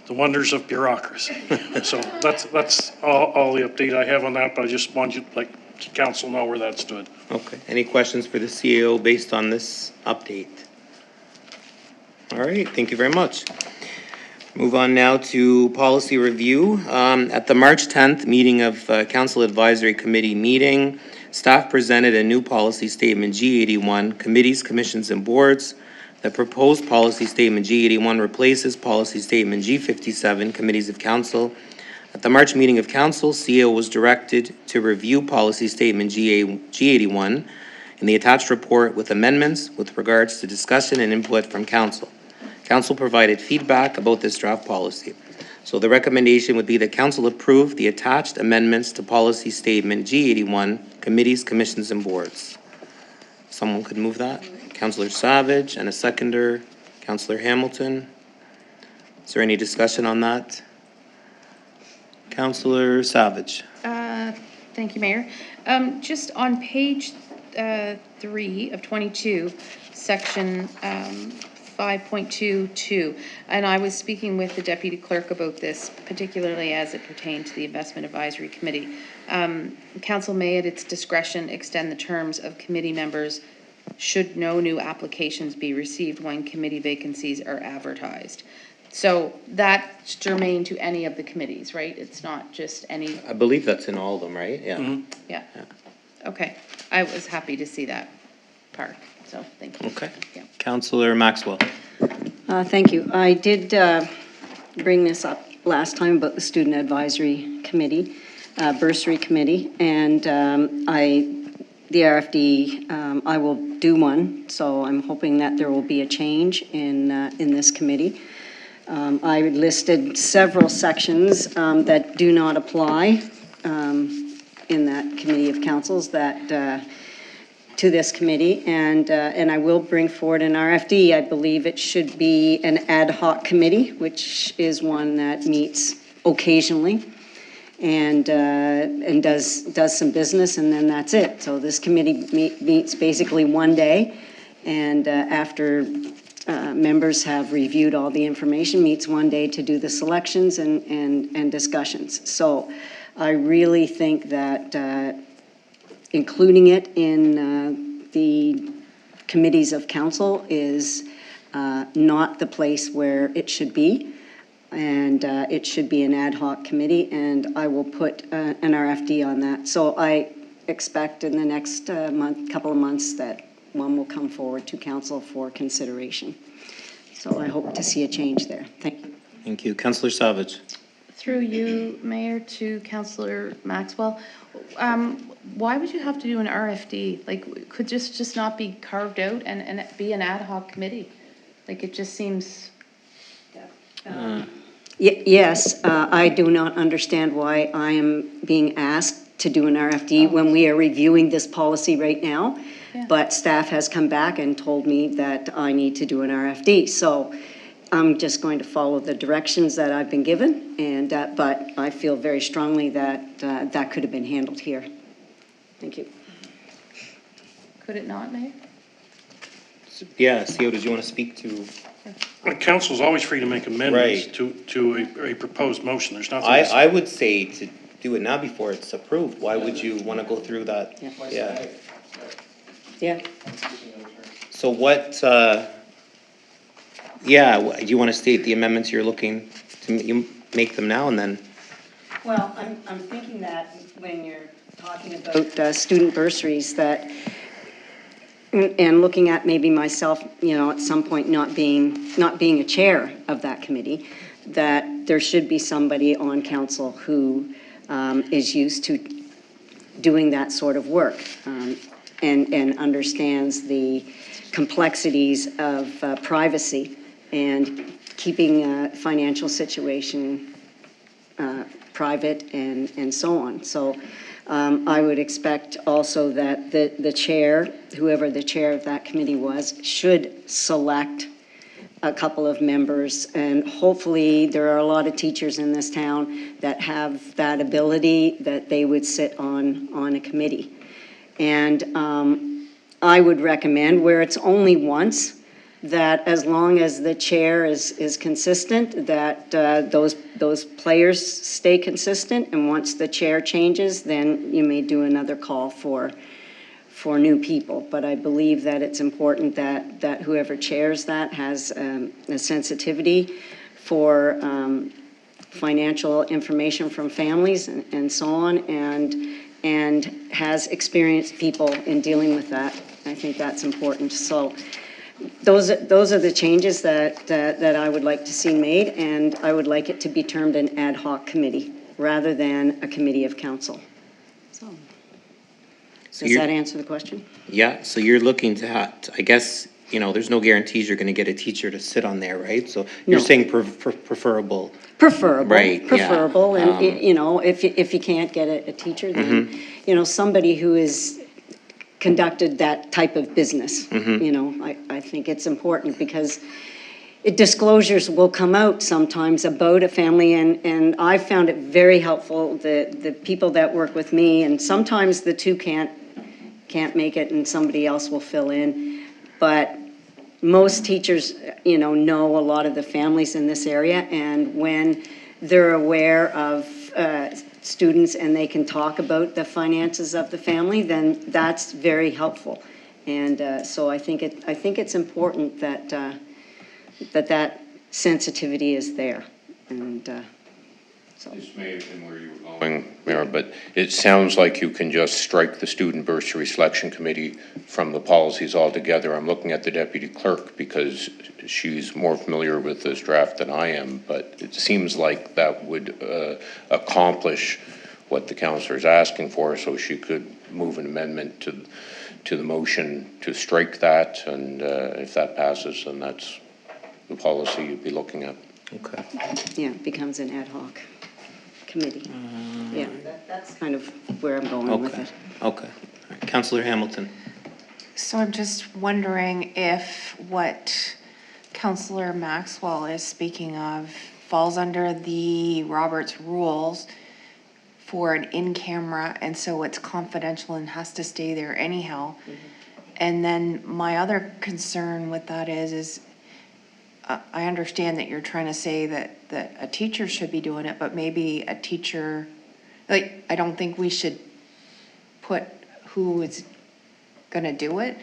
the wonders of bureaucracy. So that's all the update I have on that, but I just want you, like, council know where that stood. Okay. Any questions for the CAO based on this update? All right, thank you very much. Move on now to policy review. At the March 10th meeting of Council Advisory Committee meeting, staff presented a new policy statement G81, Committees, Commissions, and Boards. The proposed policy statement G81 replaces policy statement G57, Committees of Council. At the March meeting of Council, CEO was directed to review policy statement G81 in the attached report with amendments with regards to discussion and input from Council. Council provided feedback about this draft policy. So the recommendation would be that Council approve the attached amendments to policy statement G81, Committees, Commissions, and Boards. Someone could move that? Councillor Savage, and a seconder, Councillor Hamilton. Is there any discussion on that? Councillor Savage. Thank you, Mayor. Just on page 3 of 22, section 5.22, and I was speaking with the Deputy Clerk about this, particularly as it pertained to the Investment Advisory Committee. Council may, at its discretion, extend the terms of committee members should no new applications be received when committee vacancies are advertised. So that's germane to any of the committees, right? It's not just any, I believe that's in all of them, right? Yeah. yeah. Okay, I was happy to see that part, so thank you. Okay. Yeah. Councillor Maxwell. Thank you. I did bring this up last time about the Student Advisory Committee, Bursary Committee, and the RFD, I will do one, so I'm hoping that there will be a change in this committee. I listed several sections that do not apply in that committee of councils that to this committee, and I will bring forward an RFD. I believe it should be an ad hoc committee, which is one that meets occasionally and does some business, and then that's it. So this committee meets basically one day, and after members have reviewed all the information, meets one day to do the selections and discussions. So I really think that including it in the committees of council is not the place where it should be. And it should be an ad hoc committee, and I will put an RFD on that. So I expect in the next couple of months that one will come forward to council for consideration. So I hope to see a change there. Thank you. Thank you. Councillor Savage. Through you, Mayor, to Councillor Maxwell, why would you have to do an RFD? Like, could just not be carved out and be an ad hoc committee? Like, it just seems... Yes, I do not understand why I am being asked to do an RFD when we are reviewing this policy right now. Yeah. But staff has come back and told me that I need to do an RFD. So I'm just going to follow the directions that I've been given. And but I feel very strongly that that could have been handled here. Thank you. Could it not, Mayor? Yeah, CEO, did you want to speak to? Council's always free to make amendments Right. to a proposed motion. There's nothing. I would say to do it now before it's approved. Why would you want to go through that? Yeah. Yeah. Yeah. So what, do you want to state the amendments you're looking to, you make them now and then? Well, I'm thinking that when you're talking about student bursaries, that, and looking at maybe myself, at some point not being a chair of that committee, that there should be somebody on council who is used to doing that sort of work and understands the complexities of privacy and keeping financial situation private and so on. So I would expect also that the chair, whoever the chair of that committee was, should select a couple of members, and hopefully there are a lot of teachers in this town that have that ability, that they would sit on a committee. And I would recommend, where it's only once, that as long as the chair is consistent, that those players stay consistent, and once the chair changes, then you may do another call for new people. But I believe that it's important that whoever chairs that has a sensitivity for financial information from families and so on, and has experienced people in dealing with that. I think that's important. So those are the changes that I would like to see made, and I would like it to be termed an ad hoc committee rather than a committee of council. So, does that answer the question? Yeah, so you're looking to have, I guess, you know, there's no guarantees you're gonna get a teacher to sit on there, right? So you're No. saying preferable. Preferable, Right, yeah. preferable, and, you know, if you can't get a teacher, then, you know, somebody who is conducted that type of business. You know, I think it's important, because disclosures will come out sometimes about a family, and I found it very helpful, the people that work with me, and sometimes the two can't make it and somebody else will fill in. But most teachers, you know a lot of the families in this area, and when they're aware of students and they can talk about the finances of the family, then that's very helpful. And so I think it's important that that sensitivity is there. And so. This may have been where you were going, Mayor, but it sounds like you can just strike the Student Bursary Selection Committee from the policies altogether. I'm looking at the Deputy Clerk because she's more familiar with this draft than I am, but it seems like that would accomplish what the councillor is asking for, so she could move an amendment to the motion to strike that, and if that passes, then that's the policy you'd be looking at. Okay. Yeah, it becomes an ad hoc committee. Yeah, that's kind of where I'm going with it. Okay. All right. Councillor Hamilton. So I'm just wondering if what Councillor Maxwell is speaking of falls under the Roberts rules for an in-camera, and so it's confidential and has to stay there anyhow. And then my other concern with that is I understand that you're trying to say that a teacher should be doing it, but maybe a teacher, like, I don't think we should put who is gonna do it.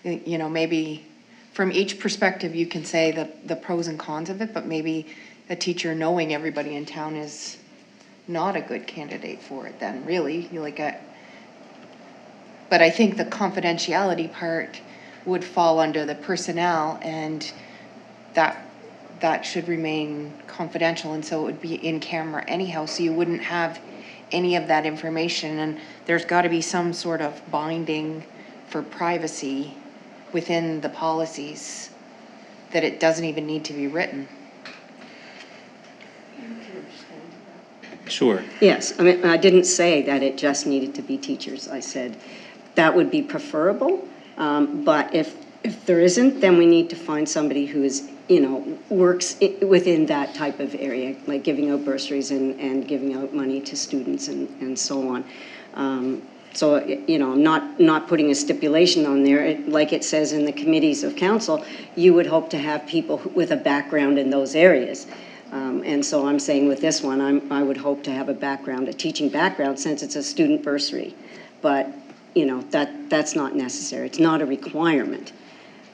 You know, maybe from each perspective, you can say the pros and cons of it, but maybe a teacher knowing everybody in town is not a good candidate for it then, really. But I think the confidentiality part would fall under the personnel, and that should remain confidential, and so it would be in camera anyhow, so you wouldn't have any of that information, and there's got to be some sort of binding for privacy within the policies that it doesn't even need to be written. Sure. Yes, I mean, I didn't say that it just needed to be teachers. I said that would be preferable, but if there isn't, then we need to find somebody who is, works within that type of area, like giving out bursaries and giving out money to students and so on. So, I'm not putting a stipulation on there. Like it says in the committees of council, you would hope to have people with a background in those areas. And so I'm saying with this one, I would hope to have a teaching background, since it's a student bursary. But, that's not necessary. It's not a requirement.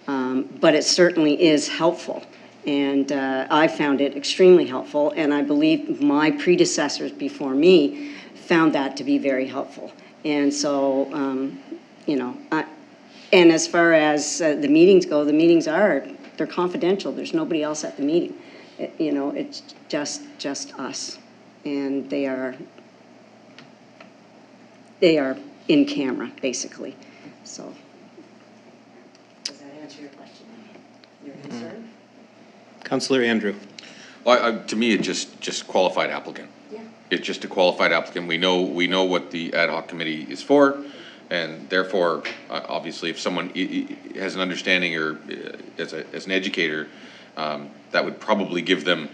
But it certainly is helpful. And I found it extremely helpful, and I believe my predecessors before me found that to be very helpful. And so, and as far as the meetings go, the meetings they're confidential. There's nobody else at the meeting. It's just us, and they are in camera, basically. So, does that answer your question? Your concern? Councillor Andrew. Well, to me, it's just qualified applicant. Yeah. It's just a qualified applicant. We know what the ad hoc committee is for, and therefore, obviously, if someone has an understanding or as an educator, that would probably give them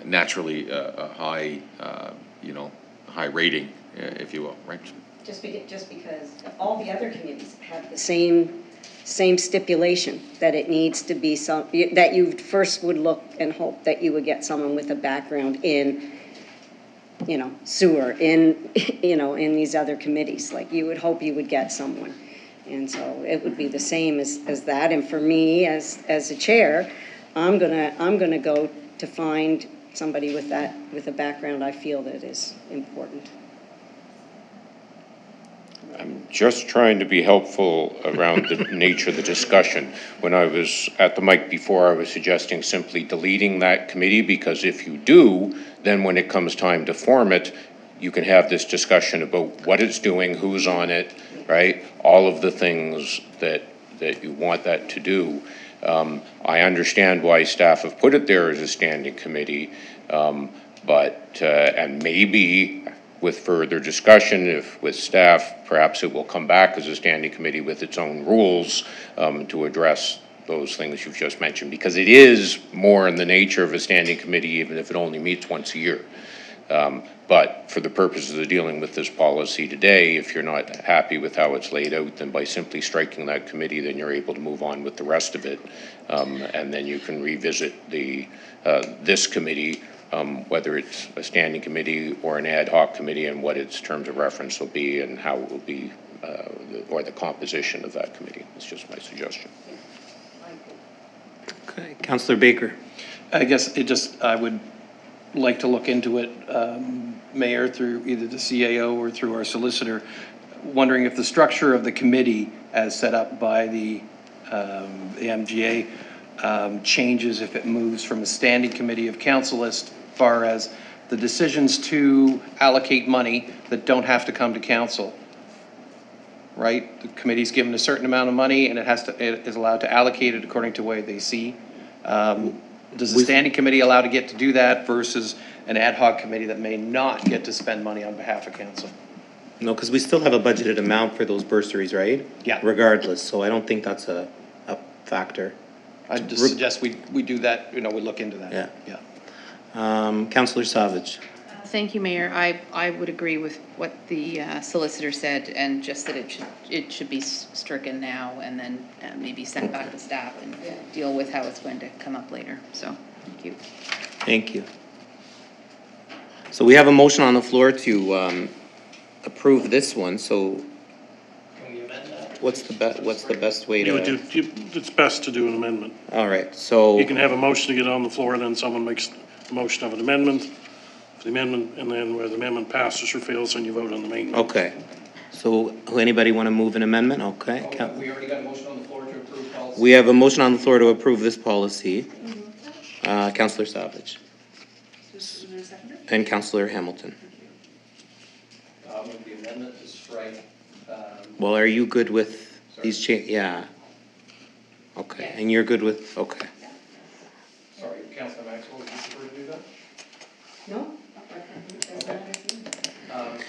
naturally a high, high rating, if you will, right? Just because all the other committees have the same stipulation, that it needs to be that you first would look and hope that you would get someone with a background in, sewer, in these other committees. Like, you would hope you would get someone. And so it would be the same as that. And for me, as a chair, I'm gonna go to find somebody with a background I feel that is important. I'm just trying to be helpful around the nature of the discussion. When I was at the mic before, I was suggesting simply deleting that committee, because if you do, then when it comes time to form it, you can have this discussion about what it's doing, who's on it, right? All of the things that you want that to do. I understand why staff have put it there as a standing committee, but maybe with further discussion, with staff, perhaps it will come back as a standing committee with its own rules to address those things you've just mentioned, because it is more in the nature of a standing committee, even if it only meets once a year. But for the purposes of dealing with this policy today, if you're not happy with how it's laid out, then by simply striking that committee, then you're able to move on with the rest of it. And then you can revisit this committee, whether it's a standing committee or an ad hoc committee, and what its terms of reference will be and how it will be, or the composition of that committee. It's just my suggestion. Okay, Councillor Baker. I guess I would like to look into it, Mayor, through either the CAO or through our solicitor, wondering if the structure of the committee as set up by the MGA changes if it moves from a standing committee of council as far as the decisions to allocate money that don't have to come to council. Right? The committee's given a certain amount of money and it is allowed to allocate it according to the way they see. Does the standing committee allow to get to do that versus an ad hoc committee that may not get to spend money on behalf of council? No, because we still have a budgeted amount for those bursaries, right? Yeah. Regardless, so I don't think that's a factor. I just suggest we do that, we look into that. Yeah. Councillor Savage. Thank you, Mayor. I would agree with what the solicitor said, and just that it should be stricken now and then maybe sent back to staff and deal with how it's going to come up later. So, thank you. Thank you. So we have a motion on the floor to approve this one. So, Can we amend that? what's the best way to? It's best to do an amendment. All right. So You can have a motion to get on the floor, then someone makes a motion of an amendment. The amendment, and then where the amendment passes or fails, then you vote on the main. Okay. So anybody want to move an amendment? Okay. We already got a motion on the floor to approve policy. We have a motion on the floor to approve this policy. Councillor Savage. And Councillor Hamilton. I'll move the amendment to strike. Well, are you good with these changes? Yeah. Okay. Yes. And you're good with, okay. Sorry, Councillor Maxwell, would you prefer to do that? No?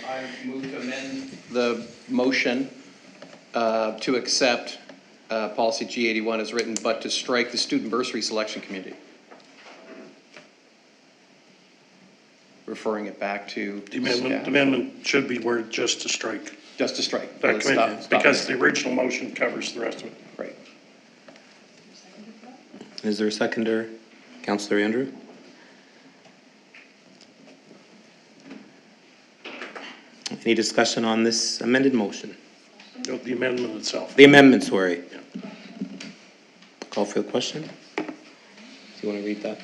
I move to amend the motion to accept policy G81 as written, but to strike the student bursary selection committee. Referring it back to The amendment should be worded just to strike just to strike. that Let's committee, stop because it. the original motion covers the rest of it. Right. Is there a seconder? Councillor Andrew? Any discussion on this amended motion? No, the amendment itself. The amendment, sorry. Call for the question. Do you want to read that?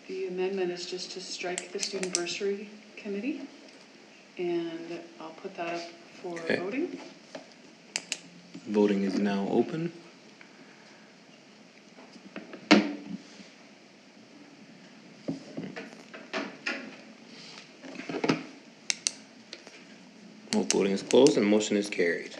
The amendment is just to strike the student bursary committee, and I'll put that up for Okay. voting. Voting is now open. Well, voting is closed and motion is carried.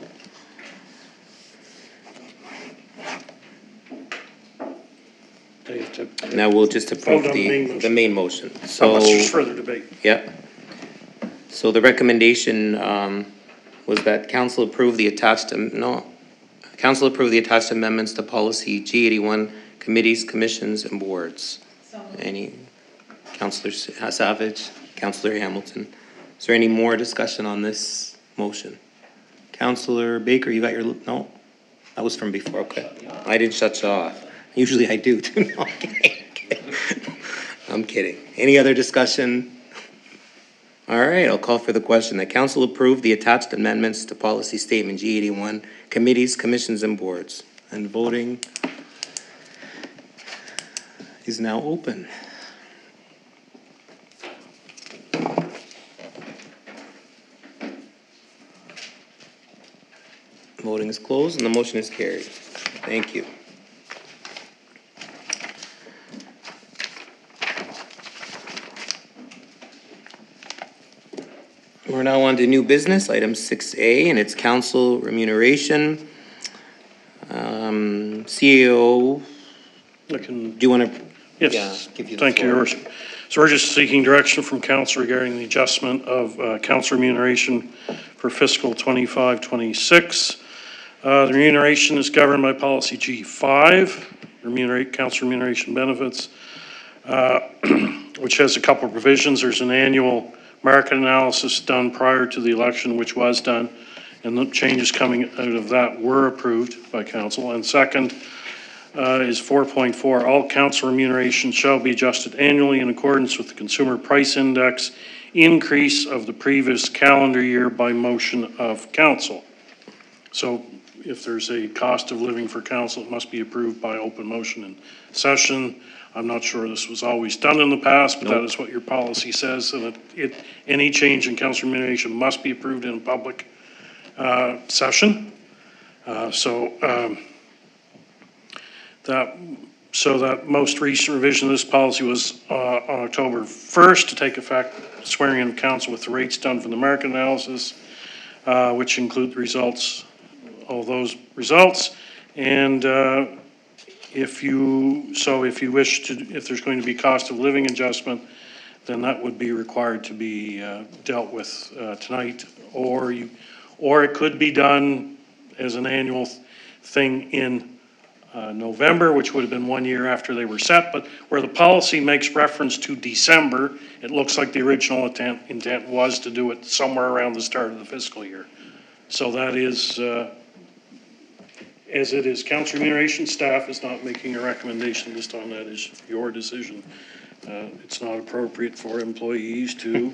They have to Now we'll just approve Vote on the main the motion. main motion. Unless there's So, further debate. yeah. So the recommendation, was that council approve the attached, council approve the attached amendments to policy G81, committees, commissions, and boards. So Any, Councillor Savage, Councillor Hamilton. Is there any more discussion on this motion? Councillor Baker, you got your, no? That was from before, okay. I didn't shut you off. Usually I do too. No, I'm kidding. I'm kidding. Any other discussion? All right, I'll call for the question. That council approve the attached amendments to policy statement G81, committees, commissions, and boards. And voting is now open. Voting is closed and the motion is carried. Thank you. We're now on to new business, item 6A, and it's council remuneration. CEO, I can do you want to? Yes, give you the thank you, floor. Your Worship. So we're just seeking direction from council regarding the adjustment of council remuneration for fiscal 25-26. The remuneration is governed by policy G5, council remuneration benefits, which has a couple of provisions. There's an annual market analysis done prior to the election, which was done, and the changes coming out of that were approved by council. And second, is 4.4, all council remuneration shall be adjusted annually in accordance with the Consumer Price Index increase of the previous calendar year by motion of council. So if there's a cost of living for council, it must be approved by open motion in session. I'm not sure this was always done in the past, but that is what your policy says, and any change in council remuneration must be approved in a public session. That most recent revision of this policy was on October 1st to take effect, swearing in of council with the rates done from the market analysis, which include the results, all those results. And if there's going to be cost of living adjustment, then that would be required to be dealt with tonight, or it could be done as an annual thing in November, which would have been 1 year after they were set, but where the policy makes reference to December, it looks like the original intent was to do it somewhere around the start of the fiscal year. So that is, as it is, council remuneration staff is not making a recommendation this time. That is your decision. It's not appropriate for employees to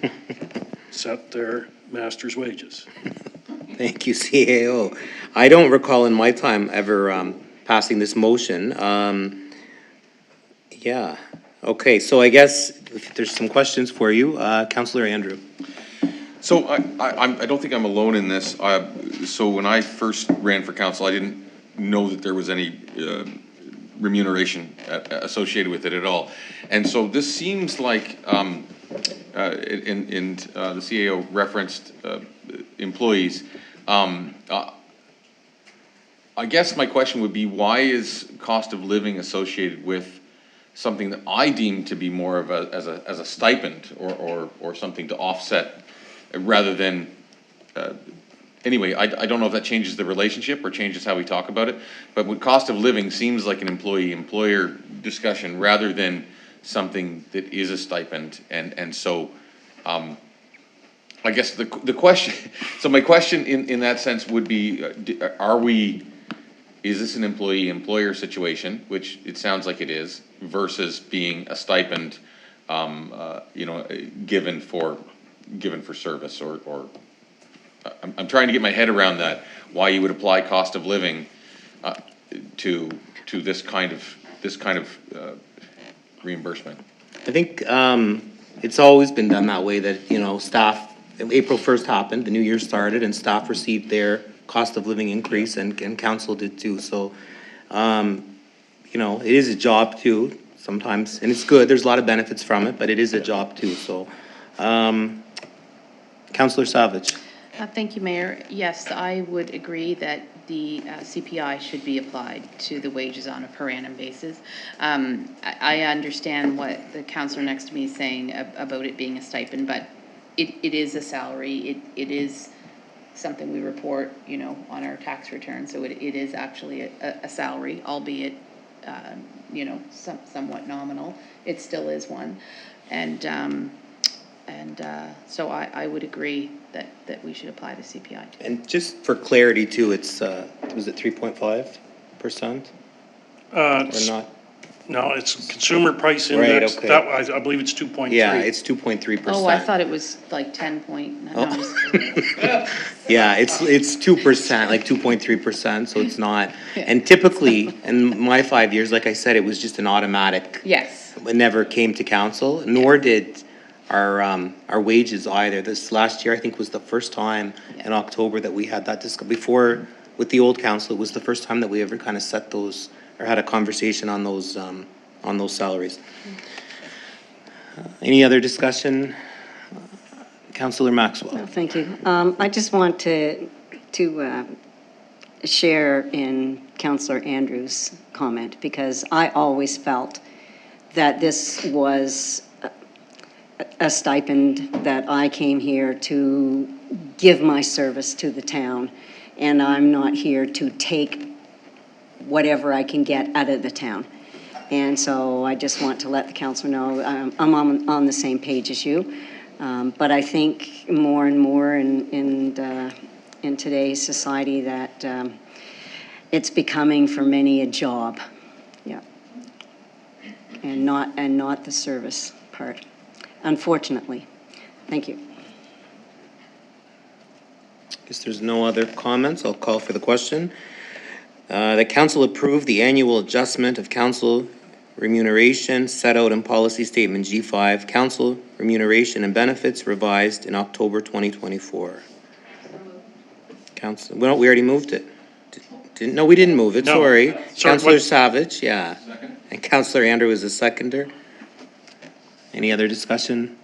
set their master's wages. Thank you, CAO. I don't recall in my time ever passing this motion. Yeah, okay, so I guess if there's some questions for you, Councillor Andrew. So I don't think I'm alone in this. So when I first ran for council, I didn't know that there was any remuneration associated with it at all. And so this seems like, the CAO referenced employees. I guess my question would be, why is cost of living associated with something that I deem to be more of as a stipend or something to offset, rather than, anyway, I don't know if that changes the relationship or changes how we talk about it, but with cost of living seems like an employee-employer discussion rather than something that is a stipend, and so, I guess the question, so my question in that sense would be, is this an employee-employer situation, which it sounds like it is, versus being a stipend, given for service, or I'm trying to get my head around that, why you would apply cost of living to this kind of reimbursement. I think it's always been done that way, that, staff, April 1st happened, the new year started, and staff received their cost of living increase, and council did too. So, it is a job too, sometimes, and it's good, there's a lot of benefits from it, but it is a job too, so. Councillor Savage. Thank you, Mayor. Yes, I would agree that the CPI should be applied to the wages on a per annum basis. I understand what the councillor next to me is saying about it being a stipend, but it is a salary. It is something we report, you know, on our tax return. So it is actually a salary, albeit, you know, somewhat nominal. It still is one. So I would agree that we should apply the CPI to it. And just for clarity too, it's, was it 3.5% or not? No, it's consumer price Right, index. okay. That, I believe it's 2.3. Yeah, it's 2.3%. Oh, I thought it was like 10 point, no, I'm just kidding. Yeah, it's 2%, like 2.3%, so it's not. And typically, in my 5 years, like I said, it was just an automatic. Yes. It never came to council, nor did our wages either. This last year, I think, was the first time in October that we had that before, with the old council, it was the first time that we ever kind of set those, or had a conversation on those salaries. Any other discussion? Councillor Maxwell. Well, thank you. I just want to share in Councillor Andrews' comment, because I always felt that this was a stipend that I came here to give my service to the town, and I'm not here to take whatever I can get out of the town. And so I just want to let the council know I'm on the same page as you. But I think more and more in today's society that it's becoming for many a job, yeah, and not the service part, unfortunately. Thank you. Guess there's no other comments. I'll call for the question. The council approved the annual adjustment of council remuneration set out in policy statement G5, council remuneration and benefits revised in October 2024. Council, well, we already moved it. No, we didn't move it, No. sorry. Sorry, Councillor what- Savage, yeah. And Councillor Andrew is a seconder. Any other discussion?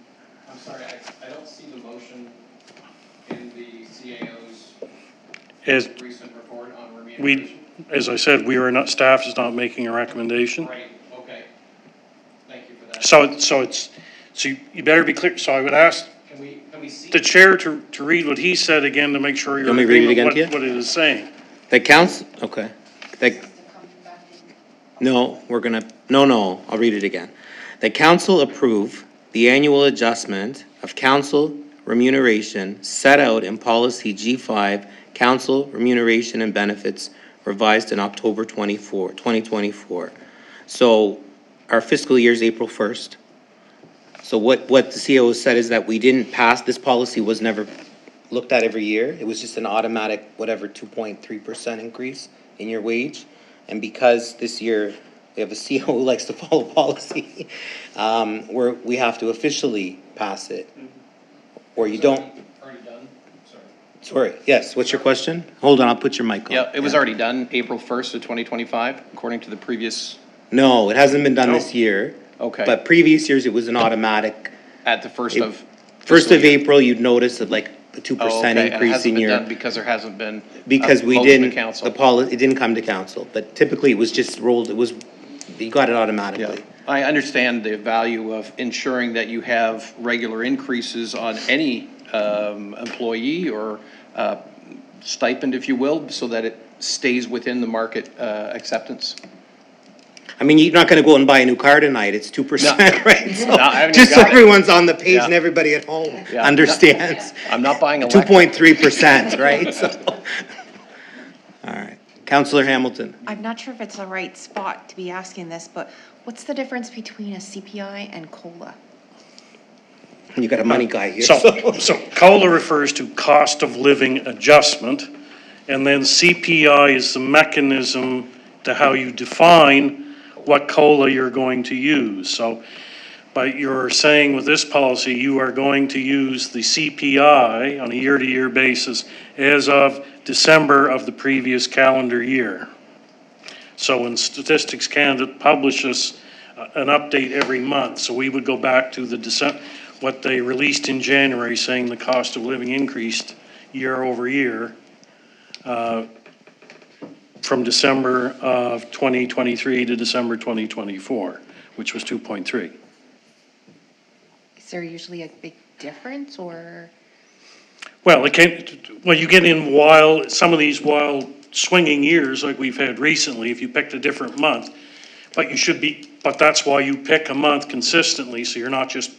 I'm sorry, I don't see the motion in the CAO's As recent report on we, remuneration. as I said, staff is not making a recommendation. Right, okay. Thank you for that. So you better be clear. So I would ask Can we see? the chair to read what he said again to make sure you're Want me to read it agreeing again with to you? what it is saying. The council, okay. No, I'll read it again. The council approve the annual adjustment of council remuneration set out in policy G5, council remuneration and benefits revised in October 2024. So our fiscal year is April 1st. So what the CEO said is that we didn't pass, this policy was never looked at every year. It was just an automatic, whatever, 2.3% increase in your wage. And because this year we have a CEO who likes to follow policy, we have to officially pass it. Or you don't. Already done? Sorry. Sorry, yes, what's your question? Hold on, I'll put your mic on. Yeah, it was already done April 1st of 2025, according to the previous, No, it hasn't been done No. this year. Okay. But previous years, it was an automatic. at the first of. First of fiscal year. April, you'd notice that like a 2% Oh, okay, and it increase hasn't in been your. done because there hasn't been. Because we vote in the didn't, council. it didn't come to council, but typically it was just rolled, you got it Yeah, automatically. I understand the value of ensuring that you have regular increases on any employee or stipend, if you will, so that it stays within the market acceptance. I mean, you're not gonna go and buy a new car tonight, it's 2%, right? So, No, I haven't just so even got it. everyone's on the page Yeah. and everybody at home Yeah. understands. I'm not buying a. 2.3%, right? So, all right. Councillor Hamilton. I'm not sure if it's the right spot to be asking this, but what's the difference between a CPI and COLA? You got a money guy here. So COLA refers to cost of living adjustment, and then CPI is the mechanism to how you define what COLA you're going to use. So, but you're saying with this policy, you are going to use the CPI on a year-to-year basis as of December of the previous calendar year. So when Statistics Canada publishes an update every month, so we would go back to what they released in January saying the cost of living increased year over year, from December of 2023 to December 2024, which was 2.3. Is there usually a big difference or? Well, you get in some of these wild swinging years like we've had recently, if you picked a different month. But that's why you pick a month consistently, so you're not just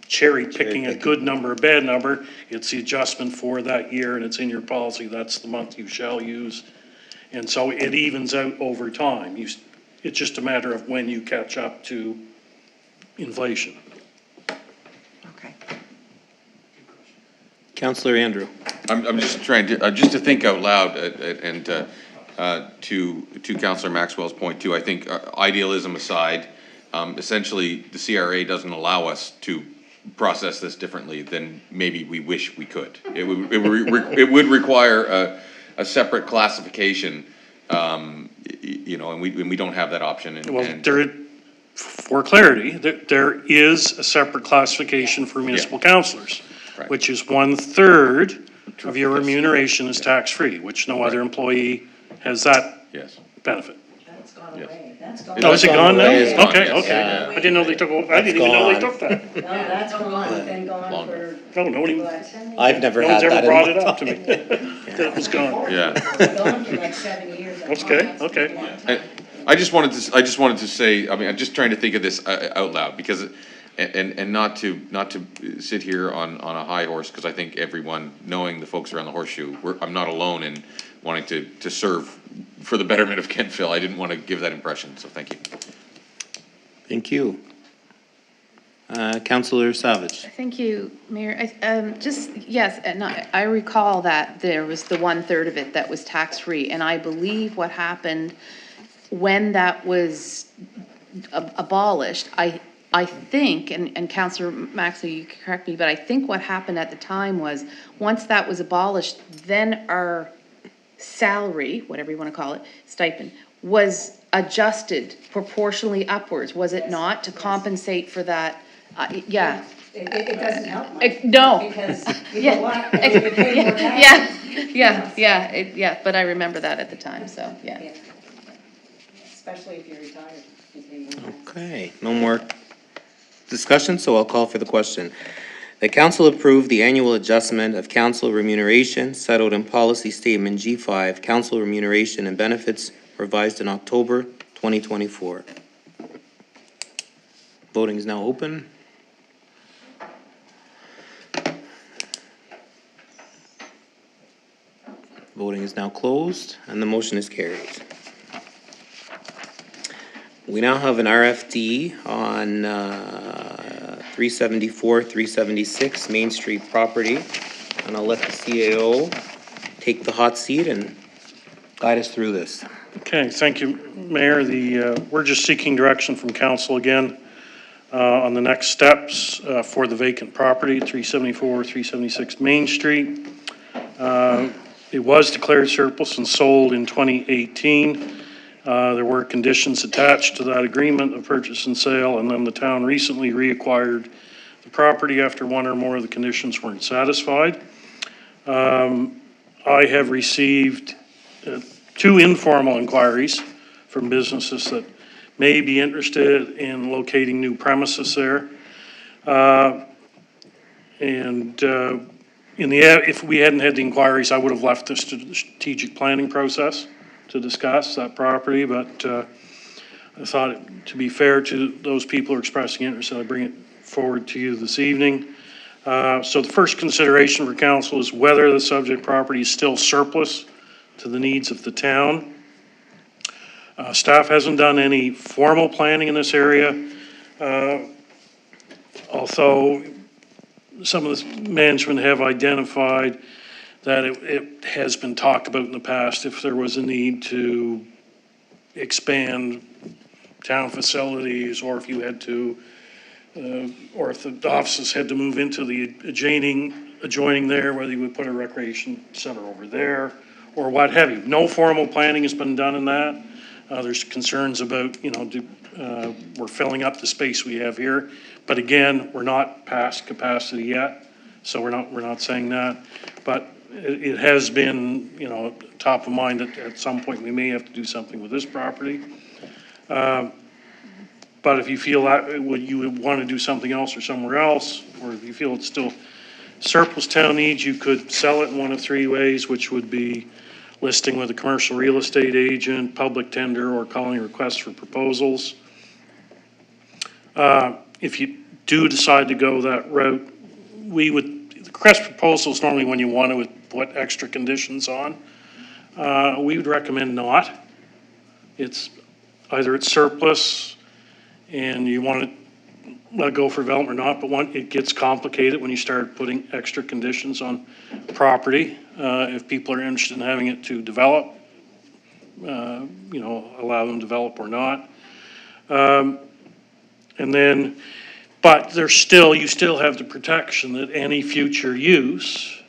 cherry picking a good number, a bad number. It's the adjustment for that year, and it's in your policy, that's the month you shall use. And so it evens out over time. It's just a matter of when you catch up to inflation. Okay. Councillor Andrew. I'm just trying to, just to think out loud, and to Councillor Maxwell's point too, I think idealism aside, essentially the CRA doesn't allow us to process this differently than maybe we wish we could. It would require a separate classification, you know, and we don't have that option. For clarity, there is a separate classification for municipal councillors, Right. which is 1/3 of your remuneration is tax-free, which no other employee has that Yes. benefit. That's gone Yes. away. That's gone. Oh, is it gone now? It's gone, Okay, yes. okay. Yeah. I didn't know they I didn't even know they gone. took that. No, that's gone. It's been gone Longer. for, No, nobody, what? I've never no had one's ever that brought in it my up to me, that it was gone. Yeah. It's gone for like 7 years. Okay, okay. I just wanted to say, I mean, I'm just trying to think of this out loud, because, and not to sit here on a high horse, because I think everyone, knowing the folks around the horseshoe, I'm not alone in wanting to serve for the betterment of Kentville. I didn't want to give that impression, so thank you. Thank you. Councillor Savage. Thank you, Mayor. Yes, and I recall that there was the 1/3 of it that was tax-free, and I believe what happened when that was abolished, I think, and Councillor Maxwell, you can correct me, but I think what happened at the time was, once that was abolished, then our salary, whatever you want to call it, stipend, was adjusted proportionally upwards, was it not, to compensate for that? Yeah. It doesn't help much. No. Because you Yeah. know what, I mean, you pay more taxes. Yeah, but I remember that at the time, so, yeah. Yeah. Especially if you're retired, you pay more taxes. Okay, no more discussion, so I'll call for the question. The council approved the annual adjustment of council remuneration set out in policy statement G5, council remuneration and benefits revised in October 2024. Voting is now open. Voting is now closed, and the motion is carried. We now have an RFD on 374, 376 Main Street property, and I'll let the CAO take the hot seat and guide us through this. Okay, thank you, Mayor. We're just seeking direction from council again on the next steps for the vacant property, 374, 376 Main Street. It was declared surplus and sold in 2018. There were conditions attached to that agreement of purchase and sale, and then the town recently reacquired the property after one or more of the conditions weren't satisfied. I have received 2 informal inquiries from businesses that may be interested in locating new premises there. If we hadn't had the inquiries, I would have left this to the strategic planning process to discuss that property, but I thought it to be fair to those people who are expressing interest, I bring it forward to you this evening. So the first consideration for council is whether the subject property is still surplus to the needs of the town. Staff hasn't done any formal planning in this area, although some of the management have identified that it has been talked about in the past if there was a need to expand town facilities, or if you had to, or if the offices had to move into the adjoining there, whether you would put a recreation center over there, or what have you. No formal planning has been done in that. There's concerns about, we're filling up the space we have here. But again, we're not past capacity yet, so we're not saying that. But it has been, top of mind that at some point we may have to do something with this property. But if you feel that you would want to do something else or somewhere else, or if you feel it's still surplus town needs, you could sell it in one of three ways, which would be listing with a commercial real estate agent, public tender, or calling requests for proposals. If you do decide to go that route, the request proposal is normally when you want to put extra conditions on. We would recommend not. It's either it's surplus and you want to let go for development or not, but it gets complicated when you start putting extra conditions on property. If people are interested in having it to develop, allow them to develop or not. But you still have the protection that any future use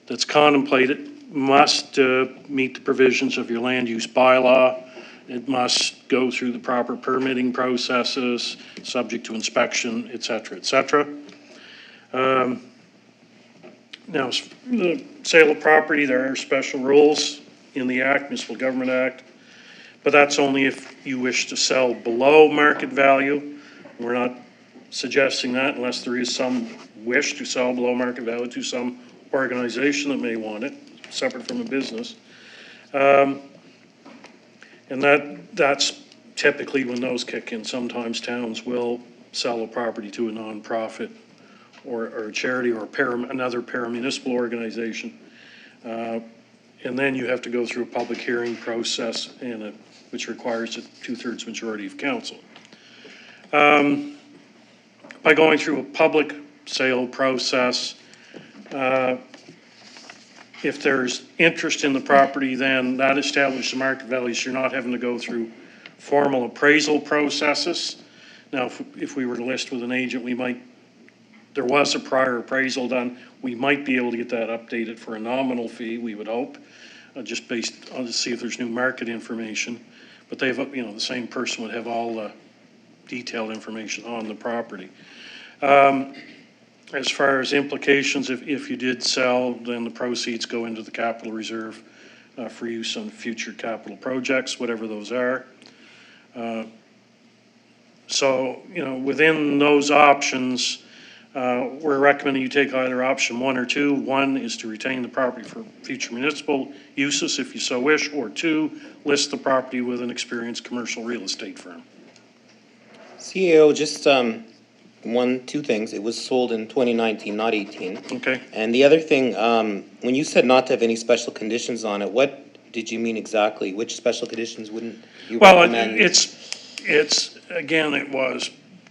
that's contemplated must meet the provisions of your land use bylaw. It must go through the proper permitting processes, subject to inspection, et cetera, et cetera. Now, the sale of property, there are special rules in the Act, Municipal Government Act, but that's only if you wish to sell below market value. We're not suggesting that unless there is some wish to sell below market value to some organization that may want it, separate from a business. And that's typically when those kick in. Sometimes towns will sell a property to a nonprofit or a charity or another paramunicipal organization. And then you have to go through a public hearing process which requires a 2/3 majority of council. By going through a public sale process, if there's interest in the property, then that establishes the market value, so you're not having to go through formal appraisal processes. Now, if we were to list with an agent, there was a prior appraisal done, we might be able to get that updated for a nominal fee, we would hope, just based on to see if there's new market information. But the same person would have all the detailed information on the property. As far as implications, if you did sell, then the proceeds go into the capital reserve for use on future capital projects, whatever those are. So, within those options, we're recommending you take either option 1 or 2. 1 is to retain the property for future municipal uses if you so wish, or 2, list the property with an experienced commercial real estate firm. CAO, just two things. It was sold in 2019, not 18. Okay. And the other thing, when you said not to have any special conditions on it, what did you mean exactly? Which special conditions wouldn't you recommend?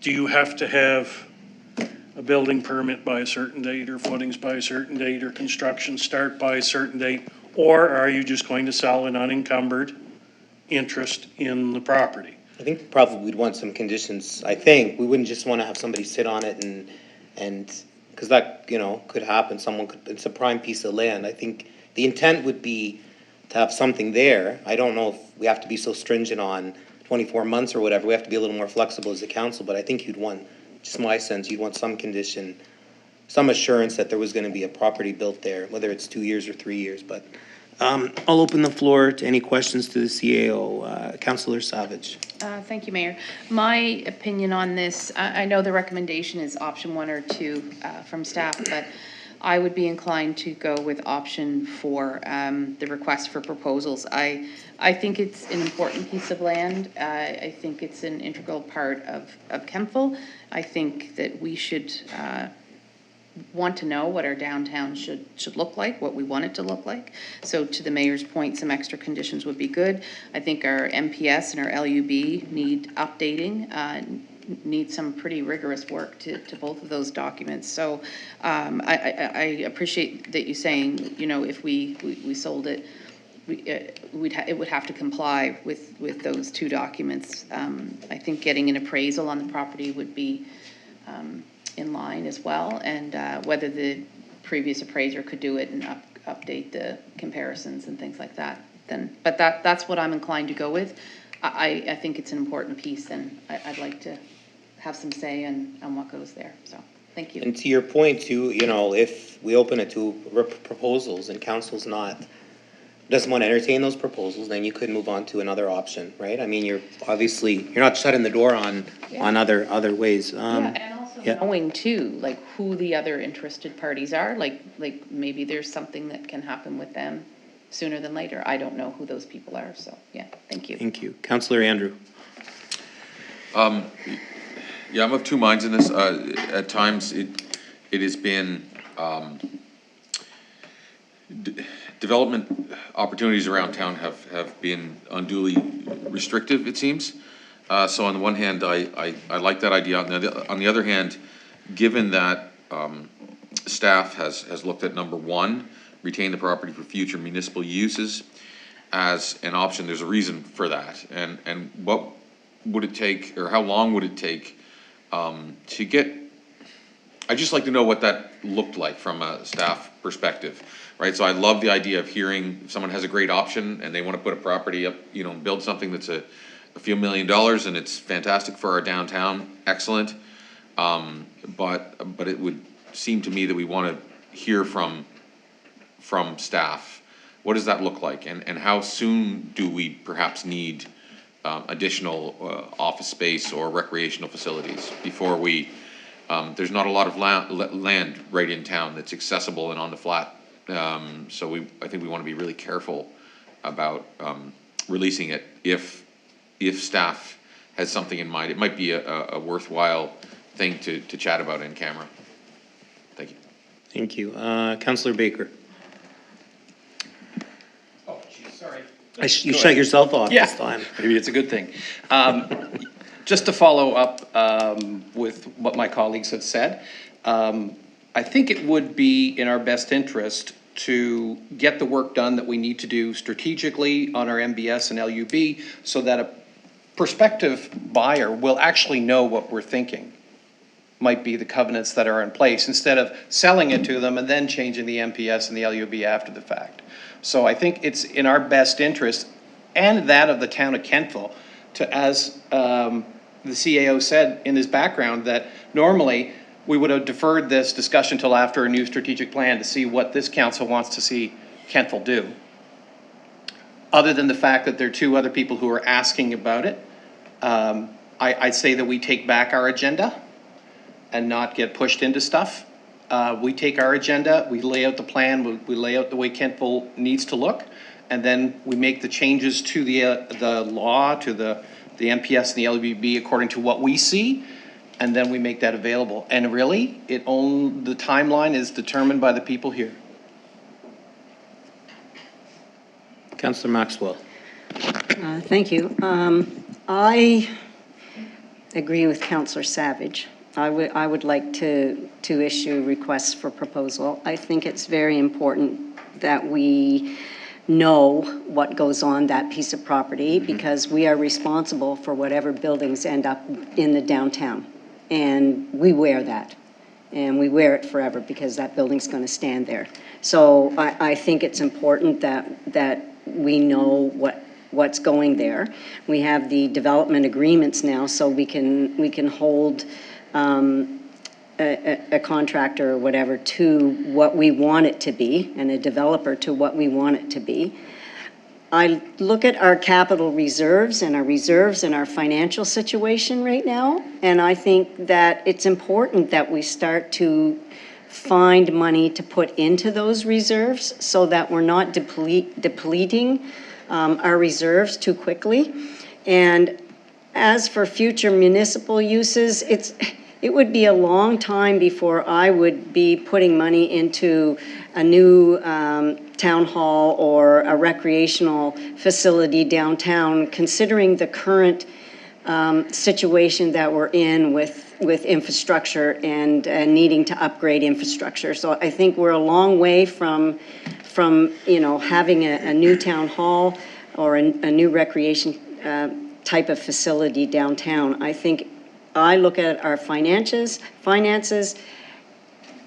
Do you have to have a building permit by a certain date, or footings by a certain date, or construction start by a certain date? Or are you just going to sell an unencumbered interest in the property? I think probably we'd want some conditions. I think we wouldn't just want to have somebody sit on it and because that, could happen. It's a prime piece of land. I think the intent would be to have something there. I don't know if we have to be so stringent on 24 months or whatever. We have to be a little more flexible as a council, but I think you'd want, just my sense, you'd want some condition, some assurance that there was going to be a property built there, whether it's 2 years or 3 years. But I'll open the floor to any questions to the CAO. Councillor Savage. Thank you, Mayor. My opinion on this, I know the recommendation is option 1 or 2 from staff, but I would be inclined to go with option 4, the request for proposals. I think it's an important piece of land. I think it's an integral part of Kentville. I think that we should want to know what our downtown should look like, what we want it to look like. So to the mayor's point, some extra conditions would be good. I think our MPS and our LUB need updating, need some pretty rigorous work to both of those documents. So I appreciate that you saying, if we sold it, it would have to comply with those 2 documents. I think getting an appraisal on the property would be in line as well, and whether the previous appraiser could do it and update the comparisons and things like that. But that's what I'm inclined to go with. I think it's an important piece, and I'd like to have some say on what goes there. So, thank you. thank you. And to your point too, you know, if we open it to proposals and council's doesn't want to entertain those proposals, then you could move on to another option, right? I mean, you're not shutting the door on other ways. Yeah, and also yeah. knowing too, like who the other interested parties are, like maybe there's something that can happen with them sooner than later. I don't know who those people are, so yeah, thank you. Thank you. Councillor Andrew. Yeah, I'm of two minds in this. At times, it has been, development opportunities around town have been unduly restrictive, it seems. So on the one hand, I like that idea. On the other hand, given that, staff has looked at number one, retain the property for future municipal uses as an option, there's a reason for that. And what would it take, or how long would it take, to get, I'd just like to know what that looked like from a staff perspective, right? So I love the idea of hearing if someone has a great option and they want to put a property up, you know, build something that's a few $1 million and it's fantastic for our downtown, excellent. But it would seem to me that we want to hear from staff. What does that look like? And how soon do we perhaps need additional office space or recreational facilities before we, there's not a lot of land right in town that's accessible and on the flat. So I think we want to be really careful about releasing it if staff has something in mind. It might be a worthwhile thing to chat about in camera. Thank you. Thank you. Councillor Baker. Oh, geez, sorry. You shut yourself off this time. Maybe it's a good thing. Just to follow up with what my colleagues have said, I think it would be in our best interest to get the work done that we need to do strategically on our MBS and LUB so that a prospective buyer will actually know what we're thinking might be the covenants that are in place, instead of selling it to them and then changing the MPS and the LUB after the fact. So I think it's in our best interest and that of the town of Kentville to, as the CAO said in his background, that normally we would have deferred this discussion till after a new strategic plan to see what this council wants to see Kentville do. Other than the fact that there are two other people who are asking about it, I'd say that we take back our agenda and not get pushed into stuff. We take our agenda, we lay out the plan, we lay out the way Kentville needs to look, and then we make the changes to the law, to the MPS and the LBB according to what we see, and then we make that available. And really, the timeline is determined by the people here. Councillor Maxwell. Thank you. I agree with Councillor Savage. I would like to issue requests for proposal. I think it's very important that we know what goes on that piece of property, because we are responsible for whatever buildings end up in the downtown. And we wear that. And we wear it forever because that building's going to stand there. So I think it's important that we know what's going there. We have the development agreements now, so we can hold a contractor or whatever to what we want it to be, and a developer to what we want it to be. I look at our capital reserves and our financial situation right now, and I think that it's important that we start to find money to put into those reserves so that we're not depleting our reserves too quickly. And as for future municipal uses, it would be a long time before I would be putting money into a new town hall or a recreational facility downtown, considering the current situation that we're in with infrastructure and needing to upgrade infrastructure. So I think we're a long way from having a new town hall or a new recreation type of facility downtown. I look at our finances.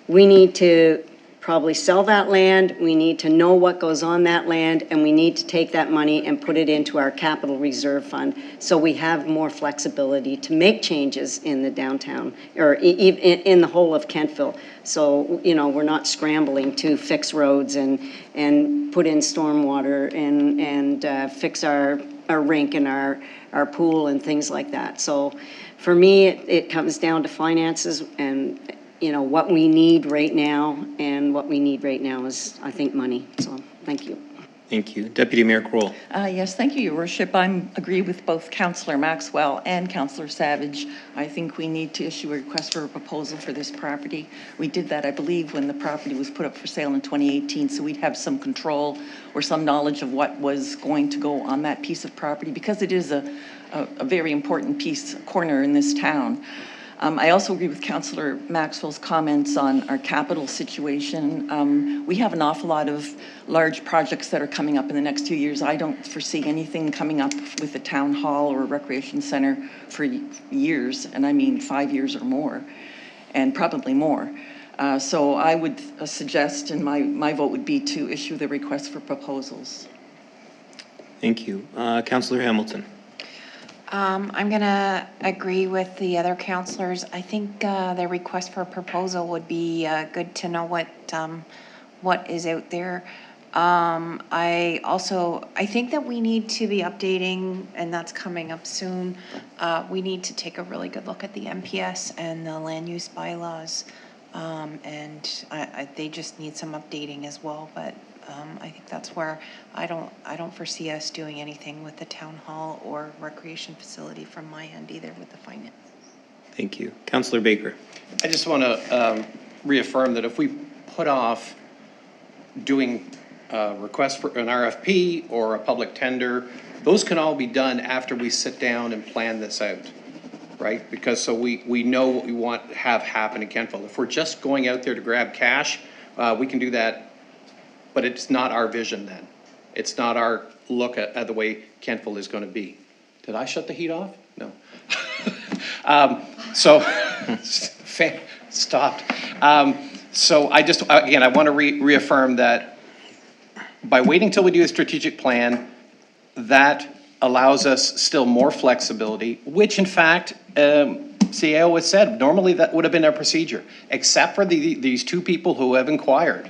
We need to probably sell that land, we need to know what goes on that land, and we need to take that money and put it into our capital reserve fund, so we have more flexibility to make changes in the downtown, or in the whole of Kentville. So, you know, we're not scrambling to fix roads and put in stormwater and fix our rink and our pool and things like that. So for me, it comes down to finances and, you know, what we need right now, and what we need right now is, I think, money. So, thank you. Thank you. Deputy Mayor Kroll. Yes, thank you, Your Worship. I agree with both Councillor Maxwell and Councillor Savage. I think we need to issue a request for a proposal for this property. We did that, I believe, when the property was put up for sale in 2018, so we'd have some control or some knowledge of what was going to go on that piece of property, because it is a very important corner in this town. I also agree with Councillor Maxwell's comments on our capital situation. We have an awful lot of large projects that are coming up in the next 2 years. I don't foresee anything coming up with the town hall or recreation center for years, and I mean 5 years or more, and probably more. So I would suggest, and my vote would be to issue the request for proposals. Thank you. Councillor Hamilton. I'm gonna agree with the other councillors. I think the request for a proposal would be good to know what is out there. I think that we need to be updating, and that's coming up soon. We need to take a really good look at the MPS and the land use bylaws. And they just need some updating as well, but I think that's where I don't foresee us doing anything with the town hall or recreation facility from my end either with the finance. Thank you. Councillor Baker. I just want to reaffirm that if we put off doing a request for an RFP or a public tender, those can all be done after we sit down and plan this out, right? Because so we know what we want to have happen in Kentville. If we're just going out there to grab cash, we can do that, but it's not our vision then. It's not our look at the way Kentville is going to be. Did I shut the heat off? No. Fan stopped. So I just, again, I want to reaffirm that by waiting till we do a strategic plan, that allows us still more flexibility, which in fact, CAO has said, normally that would have been our procedure, except for these two people who have inquired.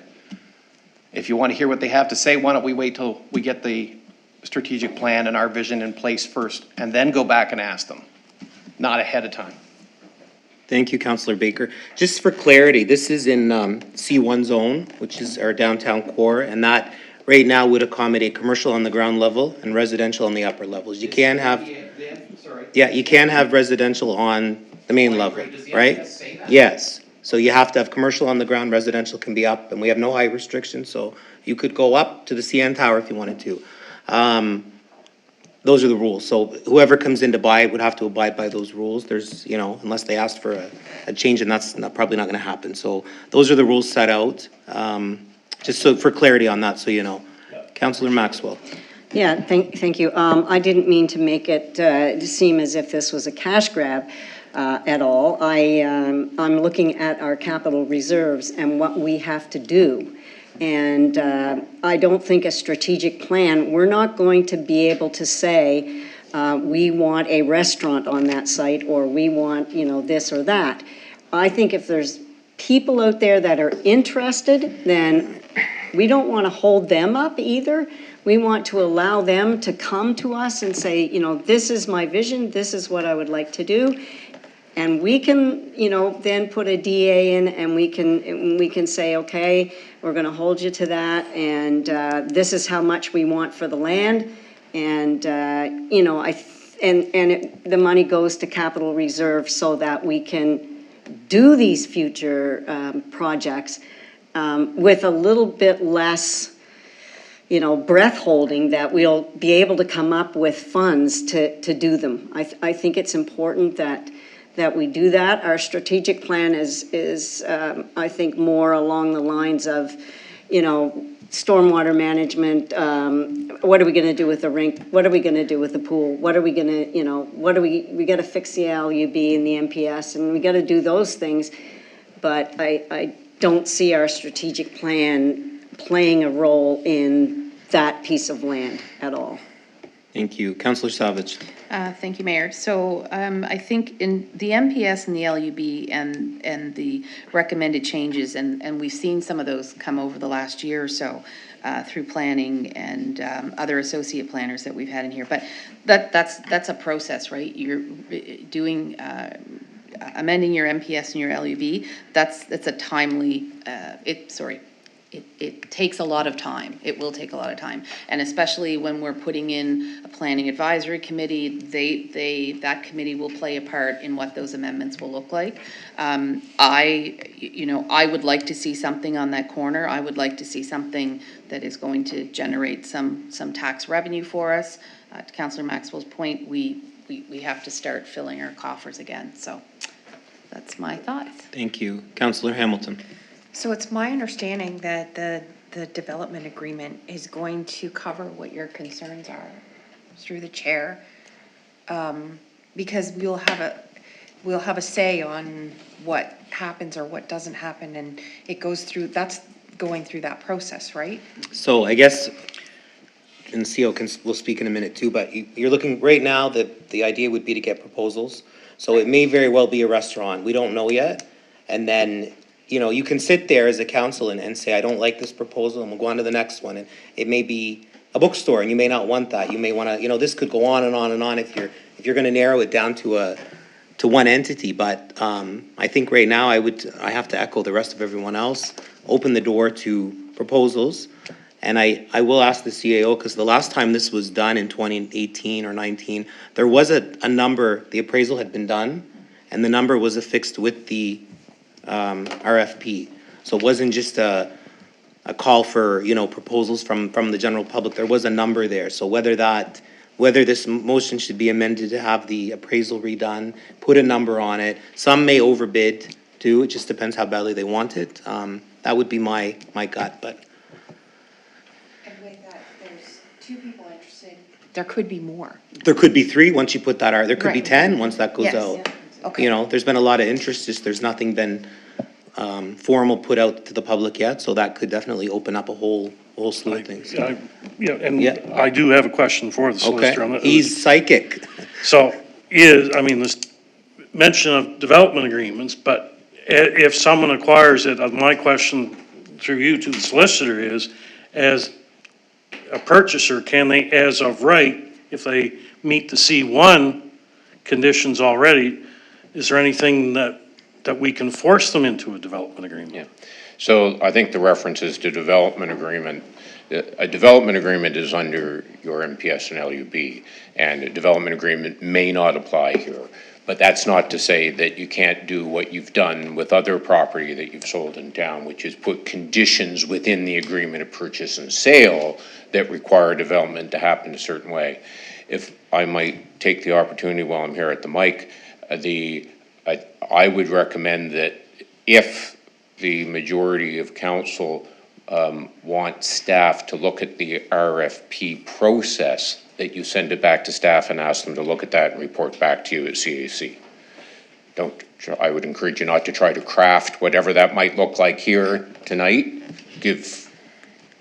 If you want to hear what they have to say, why don't we wait till we get the strategic plan and our vision in place first, and then go back and ask them, not ahead of time. Thank you, Councillor Baker. Just for clarity, this is in C1 zone, which is our downtown core, and that right now would accommodate commercial on the ground level and residential on the upper levels. You can have, yeah, you can have residential on the main level, right? Yes. So you have to have commercial on the ground, residential can be up, and we have no height restrictions, so you could go up to the CN Tower if you wanted to. Those are the rules. So whoever comes in to buy it would have to abide by those rules. There's, you know, unless they asked for a change, and that's probably not going to happen. So those are the rules set out. Just so for clarity on that, so you know. Councillor Maxwell. Yeah, thank you. I didn't mean to make it seem as if this was a cash grab at all. I'm looking at our capital reserves and what we have to do. And I don't think a strategic plan, we're not going to be able to say, we want a restaurant on that site, or we want, you know, this or that. I think if there's people out there that are interested, then we don't want to hold them up either. We want to allow them to come to us and say, you know, this is my vision, this is what I would like to do. And we can, you know, then put a DA in, and we can say, okay, we're going to hold you to that, and this is how much we want for the land, and you know, the money goes to capital reserve so that we can do these future projects with a little bit less, you know, breath holding, that we'll be able to come up with funds to do them. I think it's important that we do that. Our strategic plan is I think, more along the lines of, you know, stormwater management. What are we going to do with the rink? What are we going to do with the pool? What are we going to, you know, we got to fix the LUB and the MPS, and we got to do those things. But I don't see our strategic plan playing a role in that piece of land at all. Thank you. Councillor Savage. Thank you, Mayor. So I think in the MPS and the LUB and the recommended changes, and we've seen some of those come over the last year or so through planning and other associate planners that we've had in here. But that's a process, right? You're doing amending your MPS and your LUB. That's a timely. It takes a lot of time. It will take a lot of time. And especially when we're putting in a planning advisory committee, that committee will play a part in what those amendments will look like. I would like to see something on that corner. I would like to see something that is going to generate some tax revenue for us. To Councillor Maxwell's point, we have to start filling our coffers again. So that's my thoughts. Thank you. Councillor Hamilton. So it's my understanding that the development agreement is going to cover what your concerns are through the chair. Because we'll have a say on what happens or what doesn't happen, and it goes through, that's going through that process, right? So I guess, and CEO will speak in a minute too, but you're looking, right now, the idea would be to get proposals. So it may very well be a restaurant. We don't know yet. And then, you can sit there as a council and say, I don't like this proposal, and we'll go on to the next one. And it may be a bookstore, and you may not want that. You may want to, this could go on and on and on if you're going to narrow it down to one entity. But I think right now I have to echo the rest of everyone else, open the door to proposals. And I will ask the CAO, because the last time this was done in 2018 or 19, there was a number, the appraisal had been done, and the number was affixed with the RFP. So it wasn't just a call for, proposals from the general public. There was a number there. So whether this motion should be amended to have the appraisal redone, put a number on it. Some may overbid too. It just depends how badly they want it. That would be my gut, but. And with that, there's 2 people interested. There could be more. There could be 3 once you put that out. There could be Right. 10 once that goes Yes. out. Yeah. Okay. There's been a lot of interest, just there's nothing been formal put out to the public yet, so that could definitely open up a whole slew of things. Yeah. I do have a question for the solicitor on Okay, that. he's psychic. So this mention of development agreements, but if someone acquires it, my question through you to the solicitor is, as a purchaser, can they, as of right, if they meet the C1 conditions already, is there anything that we can force them into a development agreement? Yeah. So I think the references to development agreement, a development agreement is under your MPS and LUB, and a development agreement may not apply here. But that's not to say that you can't do what you've done with other property that you've sold in town, which is put conditions within the agreement of purchase and sale that require development to happen a certain way. If I might take the opportunity while I'm here at the mic, I would recommend that if the majority of council want staff to look at the RFP process, that you send it back to staff and ask them to look at that and report back to you at CAC. I would encourage you not to try to craft whatever that might look like here tonight.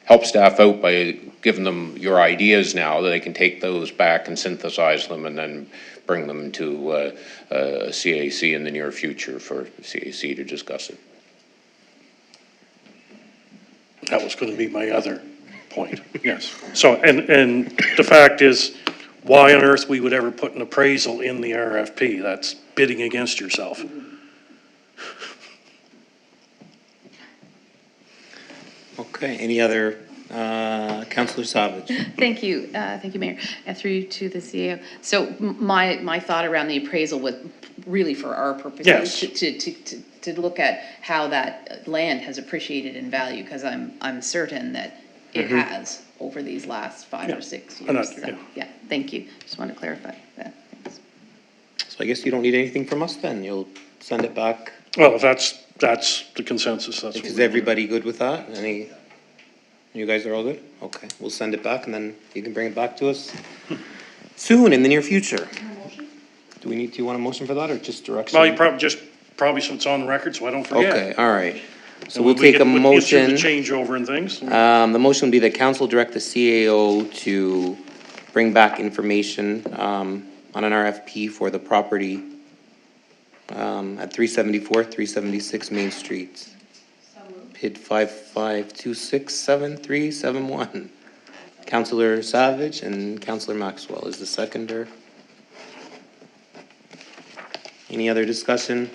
Help staff out by giving them your ideas now, that they can take those back and synthesize them and then bring them to CAC in the near future for CAC to discuss it. That was going to be my other point, yes. So, and the fact is, why on earth we would ever put an appraisal in the RFP? That's bidding against yourself. Okay, any other, Councillor Savage? Thank you, Mayor, and through you to the CEO. So my thought around the appraisal was really for our purposes. Yes. To look at how that land has appreciated in value, because I'm certain that it has over these last 5 or 6 years. So, yeah, thank you. Just want to clarify that. Thanks. So I guess you don't need anything from us then. You'll send it back. Well, if that's the consensus, that's what Is we're everybody good with that? You guys are all good? Okay, we'll send it back and then you can bring it back to us soon in the near future. Do you want a motion for that or just direction? Well, you probably so it's on the record, so I don't forget. Okay, all right. So And we'll when we take a get through motion. the changeover and things. The motion would be that council direct the CAO to bring back information, on an RFP for the property, at 374, 376 Main Street. PID 55267371. Councillor Savage and Councillor Maxwell is the seconder. Any other discussion?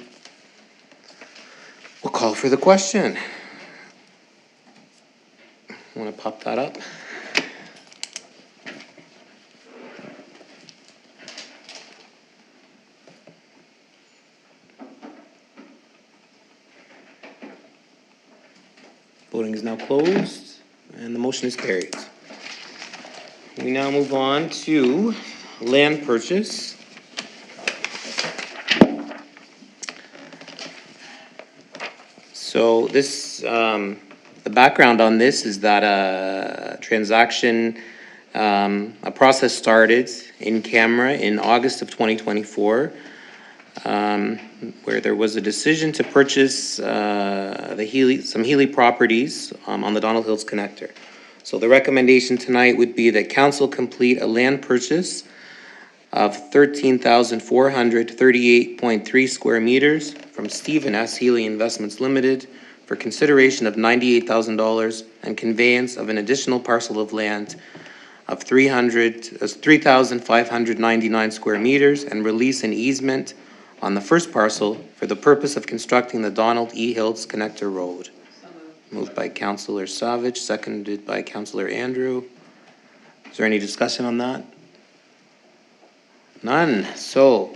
We'll call for the question. Want to pop that up? Voting is now closed, and the motion is carried. We now move on to land purchase. So this, the background on this is that a transaction, a process started in camera in August of 2024, where there was a decision to purchase some Healy properties on the Donald Hills Connector. So the recommendation tonight would be that council complete a land purchase of 13,438.3 square meters from Stephen S. Healy Investments Limited for consideration of $98,000 and conveyance of an additional parcel of land of 3,599 square meters and release an easement on the first parcel for the purpose of constructing the Donald E. Hills Connector Road. Moved by Councillor Savage, seconded by Councillor Andrew. Is there any discussion on that? None. So,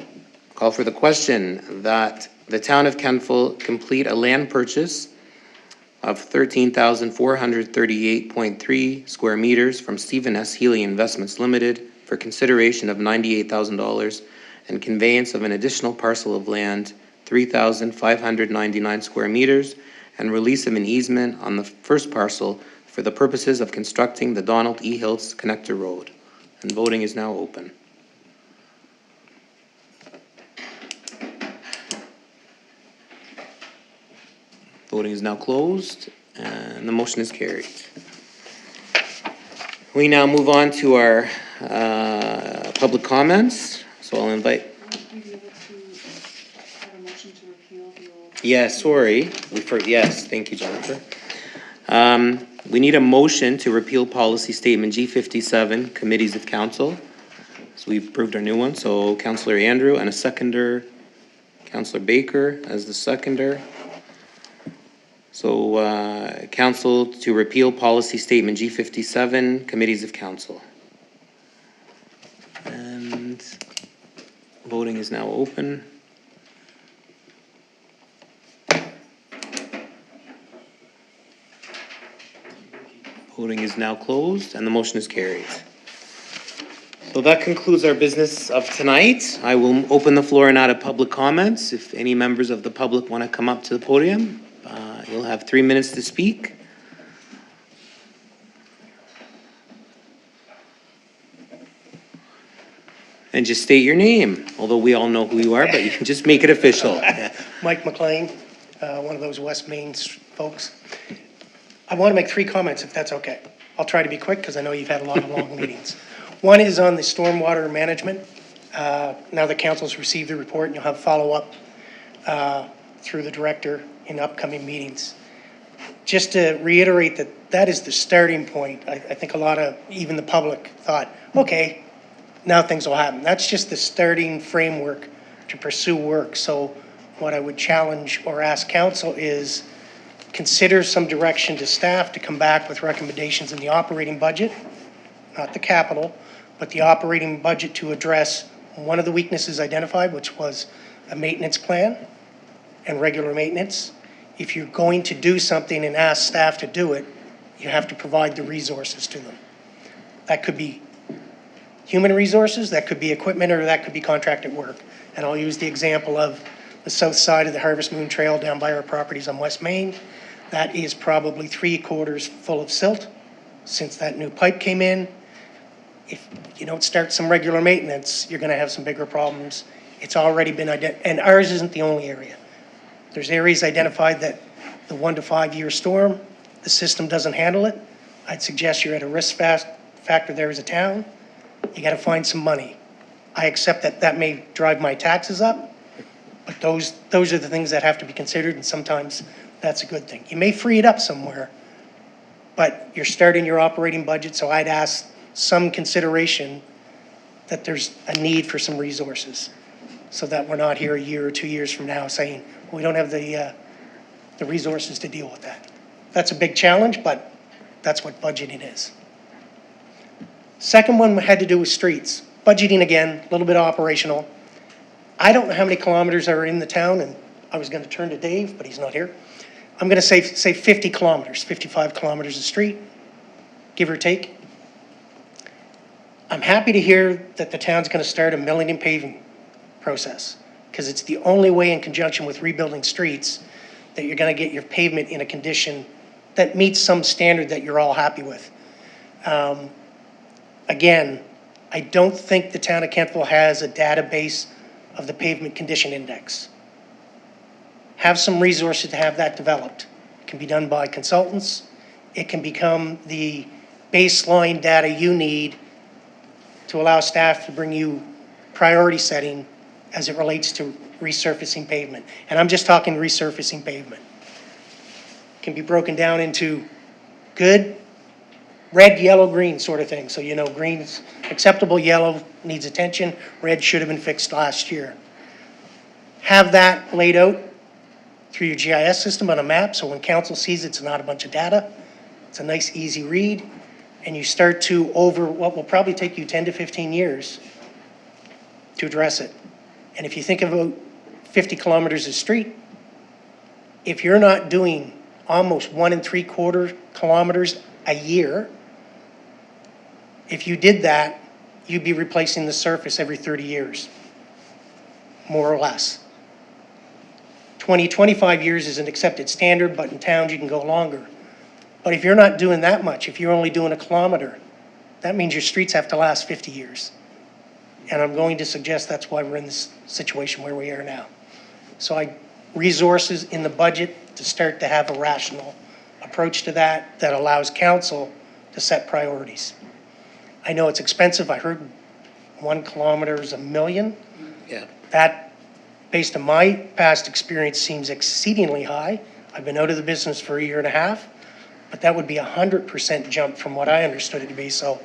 call for the question that the town of Kentville complete a land purchase of 13,438.3 square meters from Stephen S. Healy Investments Limited for consideration of $98,000 and conveyance of an additional parcel of land, 3,599 square meters, and release of an easement on the first parcel for the purposes of constructing the Donald E. Hills Connector Road. And voting is now open. Voting is now closed, and the motion is carried. We now move on to our public comments. So I'll invite. Would we be able to have a motion to repeal the old? Yeah, sorry. Yes, thank you, Jennifer. We need a motion to repeal policy statement G57, committees of council. So we've approved our new one. So Councillor Andrew and a seconder, Councillor Baker as the seconder. So council to repeal policy statement G57, committees of council. And voting is now open. Voting is now closed, and the motion is carried. So that concludes our business of tonight. I will open the floor now to public comments. If any members of the public want to come up to the podium, you'll have 3 minutes to speak. And just state your name, although we all know who you are, but you can just make it official. Mike McLean, one of those West Main folks. I want to make 3 comments, if that's okay. I'll try to be quick, because I know you've had a lot of long meetings. One is on the stormwater management. Now the council's received the report, and you'll have follow-up through the director in upcoming meetings. Just to reiterate that is the starting point. I think a lot of, even the public, thought, okay, now things will happen. That's just the starting framework to pursue work. So what I would challenge or ask council is consider some direction to staff to come back with recommendations in the operating budget, not the capital, but the operating budget to address one of the weaknesses identified, which was a maintenance plan and regular maintenance. If you're going to do something and ask staff to do it, you have to provide the resources to them. That could be human resources, that could be equipment, or that could be contracted work. And I'll use the example of the south side of the Harvest Moon Trail down by our properties on West Main. That is probably 3/4 full of silt since that new pipe came in. If you don't start some regular maintenance, you're gonna have some bigger problems. It's already been identified, and ours isn't the only area. There's areas identified that the 1 to 5 year storm, the system doesn't handle it, I'd suggest you're at a risk factor there as a town. You gotta find some money. I accept that that may drive my taxes up, but those are the things that have to be considered, and sometimes that's a good thing. You may free it up somewhere, but you're starting your operating budget, so I'd ask some consideration that there's a need for some resources, so that we're not here a year or 2 years from now saying, well, we don't have the resources to deal with that. That's a big challenge, but that's what budgeting is. Second one had to do with streets. Budgeting again, a little bit operational. I don't know how many kilometers are in the town, and I was going to turn to Dave, but he's not here. I'm going to say 50 kilometers, 55 kilometers of street, give or take. I'm happy to hear that the town's going to start a milling and paving process, because it's the only way, in conjunction with rebuilding streets, that you're going to get your pavement in a condition that meets some standard that you're all happy with. Again, I don't think the town of Kentville has a database of the pavement condition index. Have some resources to have that developed. It can be done by consultants. It can become the baseline data you need to allow staff to bring you priority setting as it relates to resurfacing pavement. And I'm just talking resurfacing pavement. It can be broken down into good, red, yellow, green sort of thing. So you know green's acceptable, yellow needs attention, red should have been fixed last year. Have that laid out through your GIS system on a map, so when council sees it's not a bunch of data, it's a nice easy read, and you start to, over what will probably take you 10 to 15 years to address it. And if you think about 50 kilometers of street, if you're not doing almost 1 3/4 kilometers a year, if you did that, you'd be replacing the surface every 30 years, more or less. 20, 25 years is an accepted standard, but in towns you can go longer. But if you're not doing that much, if you're only doing a kilometer, that means your streets have to last 50 years. And I'm going to suggest that's why we're in this situation where we are now. So resources in the budget to start to have a rational approach to that that allows council to set priorities. I know it's expensive. I heard 1 kilometer is $1 million. Yeah. That, based on my past experience, seems exceedingly high. I've been out of the business for 1.5 years, but that would be 100% jump from what I understood it to be, so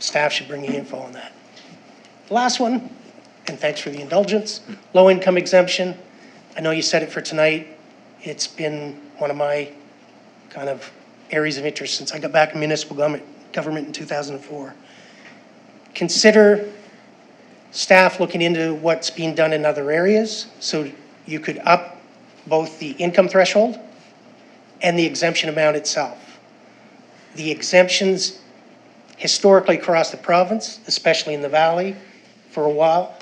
staff should bring you info on that. The last one, and thanks for the indulgence, low income exemption. I know you said it for tonight. It's been one of my kind of areas of interest since I got back in municipal government in 2004. Consider staff looking into what's being done in other areas, so you could up both the income threshold and the exemption amount itself. The exemptions historically across the province, especially in the valley, for a while,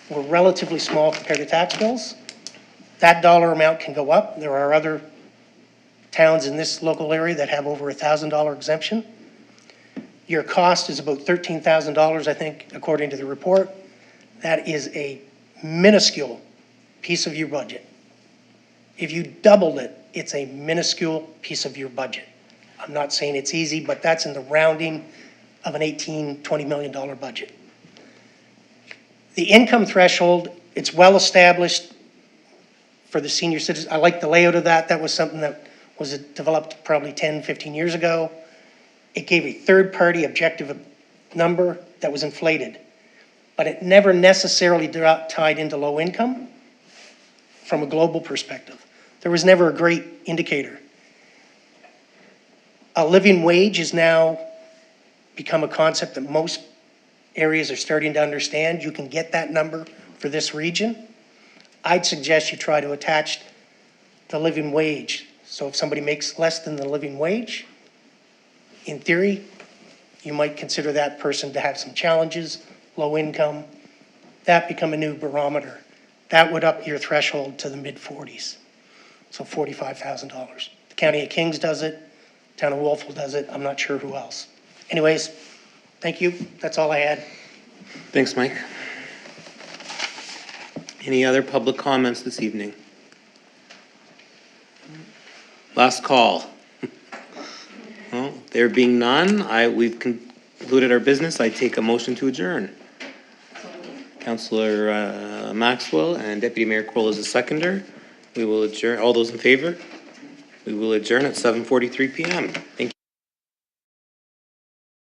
were relatively small compared to tax bills. That dollar amount can go up. There are other towns in this local area that have over $1,000 exemption. Your cost is about $13,000, I think, according to the report. That is a minuscule piece of your budget. If you doubled it, it's a minuscule piece of your budget. I'm not saying it's easy, but that's in the rounding of an $18, $20 million budget. The income threshold, it's well established for the senior citizens. I like the layout of that. That was something that was developed probably 10, 15 years ago. It gave a third-party objective number that was inflated, but it never necessarily tied into low income from a global perspective. There was never a great indicator. A living wage has now become a concept that most areas are starting to understand. You can get that number for this region. I'd suggest you try to attach the living wage. So if somebody makes less than the living wage, in theory, you might consider that person to have some challenges, low income. That become a new barometer. That would up your threshold to the mid-40s, so $45,000. The County of Kings does it, Town of Wolfville does it, I'm not sure who else. Anyways, thank you, that's all I had. Thanks, Mike. Any other public comments this evening? Last call. Well, there being none, we've concluded our business. I take a motion to adjourn. Councillor Maxwell and Deputy Mayor Kroll is a seconder. We will adjourn. All those in favor? We will adjourn at 7:43 PM. Thank you.